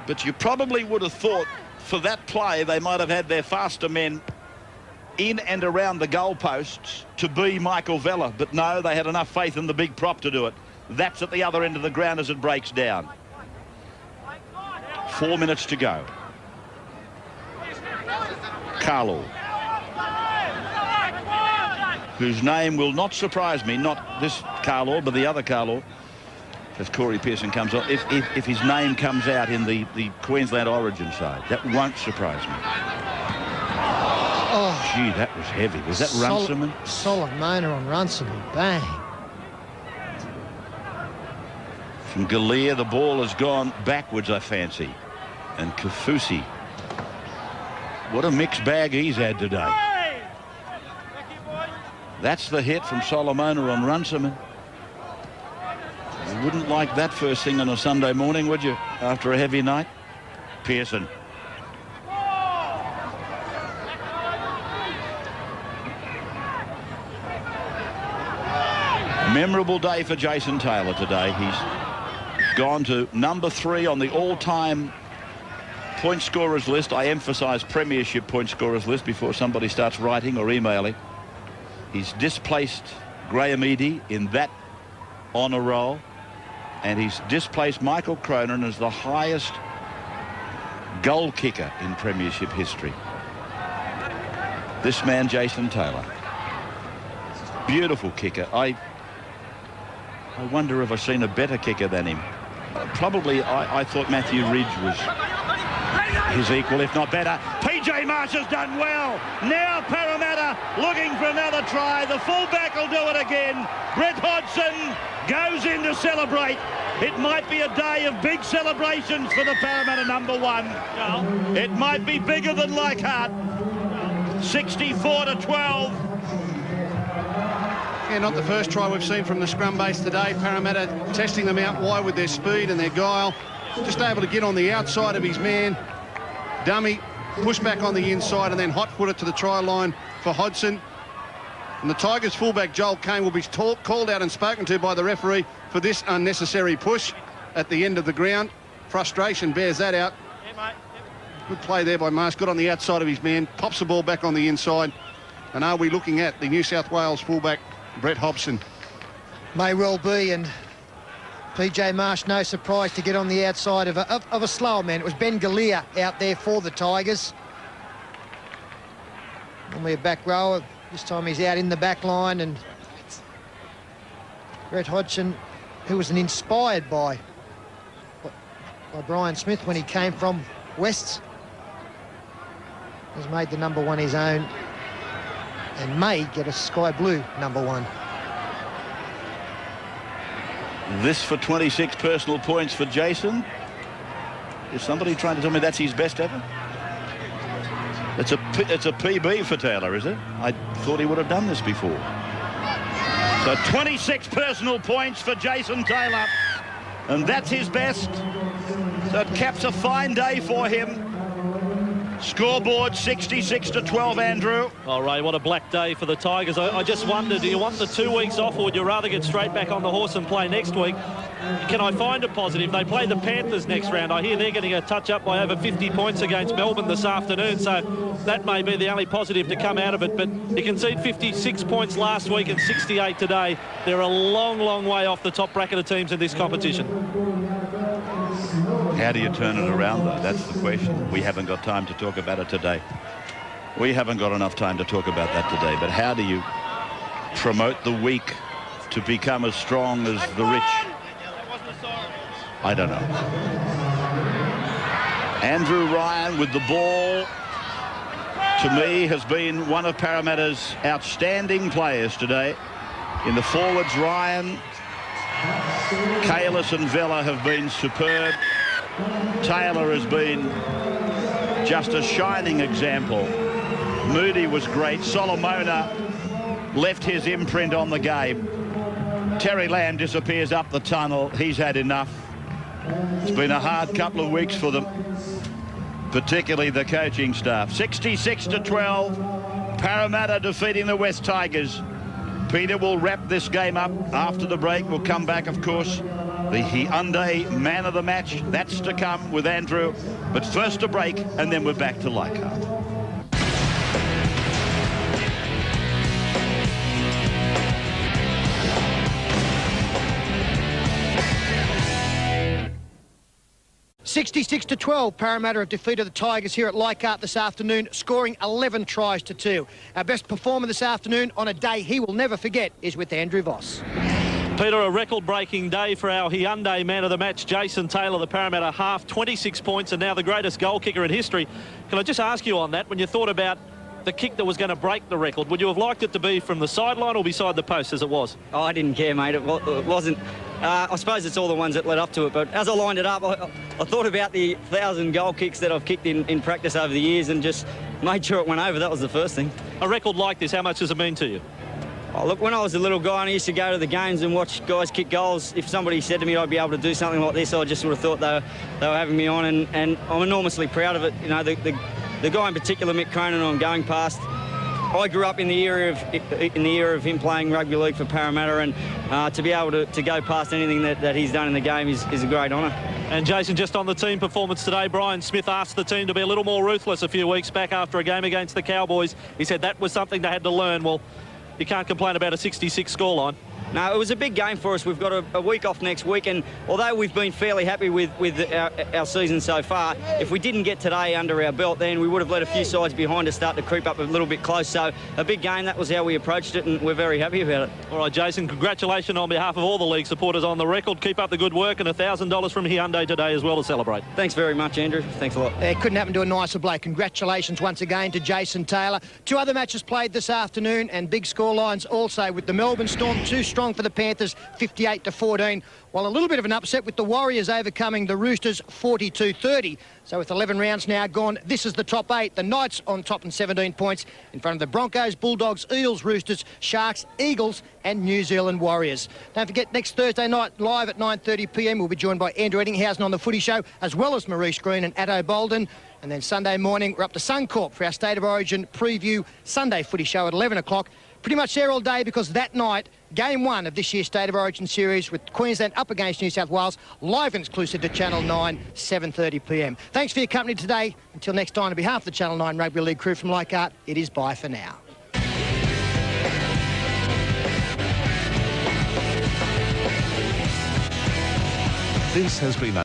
But you probably would have thought for that play they might have had their faster men in and around the goalposts to be Michael Vella. But no, they had enough faith in the big prop to do it. That's at the other end of the ground as it breaks down. 4 minutes to go. Carlaw, whose name will not surprise me, not this Carlaw, but the other Carlaw, as Corey Pearson comes on, if his name comes out in the Queensland Origin side. That won't surprise me. Oh, gee, that was heavy. Was that Runciman? Solomona on Runciman. Bang. From Galea, the ball has gone backwards, I fancy. And Kafusi. What a mixed bag he's had today. That's the hit from Solomona on Runciman. You wouldn't like that first thing on a Sunday morning, would you, after a heavy night? Pearson. Memorable day for Jason Taylor today. He's gone to number 3 on the all-time point scorers list. I emphasise premiership point scorers list before somebody starts writing or emailing. He's displaced Graham Eadie in that honour roll, and he's displaced Michael Cronin as the highest goal kicker in premiership history. This man, Jason Taylor. Beautiful kicker. I wonder if I've seen a better kicker than him. Probably I thought Matthew Ridge was his equal, if not better. PJ Marsh has done well. Now Parramatta looking for another try. The fullback will do it again. Brett Hodgson goes in to celebrate. It might be a day of big celebrations for the Parramatta number one. It might be bigger than Leichhardt. 64-12. Yeah, not the first try we've seen from the scrum base today. Parramatta testing them out wide with their speed and their guile. Just able to get on the outside of his man. Dummy, push back on the inside and then hot-foot it to the try line for Hodgson. And the Tigers fullback Joel Kane will be called out and spoken to by the referee for this unnecessary push at the end of the ground. Frustration bears that out. Good play there by Marsh. Good on the outside of his man. Pops the ball back on the inside. And are we looking at the New South Wales fullback Brett Hodgson? May well be, and PJ Marsh, no surprise to get on the outside of a slower man. It was Ben Galea out there for the Tigers. Normally a back rower. This time he's out in the back line, and Brett Hodgson, who was inspired by Brian Smith when he came from Wests, has made the number one his own and may get a sky blue number one. This for 26 personal points for Jason. Is somebody trying to tell me that's his best ever? It's a PB for Taylor, is it? I thought he would have done this before. So 26 personal points for Jason Taylor, and that's his best. So it caps a fine day for him. Scoreboard 66-12, Andrew. Oh, Ray, what a black day for the Tigers. I just wonder, do you want the 2 weeks off, or would you rather get straight back on the horse and play next week? Can I find a positive? They play the Panthers next round. I hear they're getting a touch up by over 50 points against Melbourne this afternoon, so that may be the only positive to come out of it. But you concede 56 points last week and 68 today. They're a long, long way off the top bracket of teams in this competition. How do you turn it around, though? That's the question. We haven't got time to talk about it today. We haven't got enough time to talk about that today. But how do you promote the weak to become as strong as the rich? I don't know. Andrew Ryan with the ball, to me, has been one of Parramatta's outstanding players today. In the forwards, Ryan, Kalis and Vella have been superb. Taylor has been just a shining example. Moody was great. Solomona left his imprint on the game. Terry Lamb disappears up the tunnel. He's had enough. It's been a hard couple of weeks for them, particularly the coaching staff. 66-12, Parramatta defeating the West Tigers. Peter will wrap this game up after the break. We'll come back, of course. The Hyundai man of the match, that's to come with Andrew. But first a break, and then we're back to Leichhardt. (66-12), Parramatta have defeated the Tigers here at Leichhardt this afternoon, scoring 11 tries to 2. Our best performer this afternoon, on a day he will never forget, is with Andrew Voss. Peter, a record-breaking day for our Hyundai man of the match, Jason Taylor, the Parramatta half, 26 points, and now the greatest goal kicker in history. Can I just ask you on that, when you thought about the kick that was going to break the record, would you have liked it to be from the sideline or beside the post as it was? Oh, I didn't care, mate. It wasn't. I suppose it's all the ones that led up to it, but as I lined it up, I thought about the 1,000 goal kicks that I've kicked in practice over the years and just made sure it went over. That was the first thing. A record like this, how much does it mean to you? Oh, look, when I was a little guy and I used to go to the games and watch guys kick goals, if somebody said to me I'd be able to do something like this, I just sort of thought they were having me on, and I'm enormously proud of it. You know, the guy in particular, Mick Cronin, I'm going past, I grew up in the era of him playing rugby league for Parramatta, and to be able to go past anything that he's done in the game is a great honour. And Jason, just on the team performance today, Brian Smith asked the team to be a little more ruthless a few weeks back after a game against the Cowboys. He said that was something they had to learn. Well, you can't complain about a 66 scoreline. No, it was a big game for us. We've got a week off next week, and although we've been fairly happy with our season so far, if we didn't get today under our belt, then we would have let a few sides behind us start to creep up a little bit close. So a big game, that was how we approached it, and we're very happy about it. All right, Jason, congratulations on behalf of all the league supporters on the record. Keep up the good work, and $1,000 from Hyundai today as well to celebrate. Thanks very much, Andrew. Thanks a lot. It couldn't happen to a nicer bloke. Congratulations once again to Jason Taylor. 2 other matches played this afternoon, and big scorelines also, with the Melbourne Storm too strong for the Panthers, 58-14, while a little bit of an upset with the Warriors overcoming the Roosters 42-30. So with 11 rounds now gone, this is the top 8. The Knights on top and 17 points in front of the Broncos, Bulldogs, Eels, Roosters, Sharks, Eagles and New Zealand Warriors. Don't forget, next Thursday night live at 9:30 p.m. we'll be joined by Andrew Eddinghausen on the Footy Show, as well as Maurice Green and Atto Bolden. And then Sunday morning we're up to Suncorp for our State of Origin preview Sunday Footy Show at 11 o'clock. Pretty much there all day, because that night, Game 1 of this year's State of Origin series with Queensland up against New South Wales, live and exclusive to Channel 9, 7:30 p.m. Thanks for your company today. Until next time, on behalf of the Channel 9 Rugby League crew from Leichhardt, it is bye for now. This has been a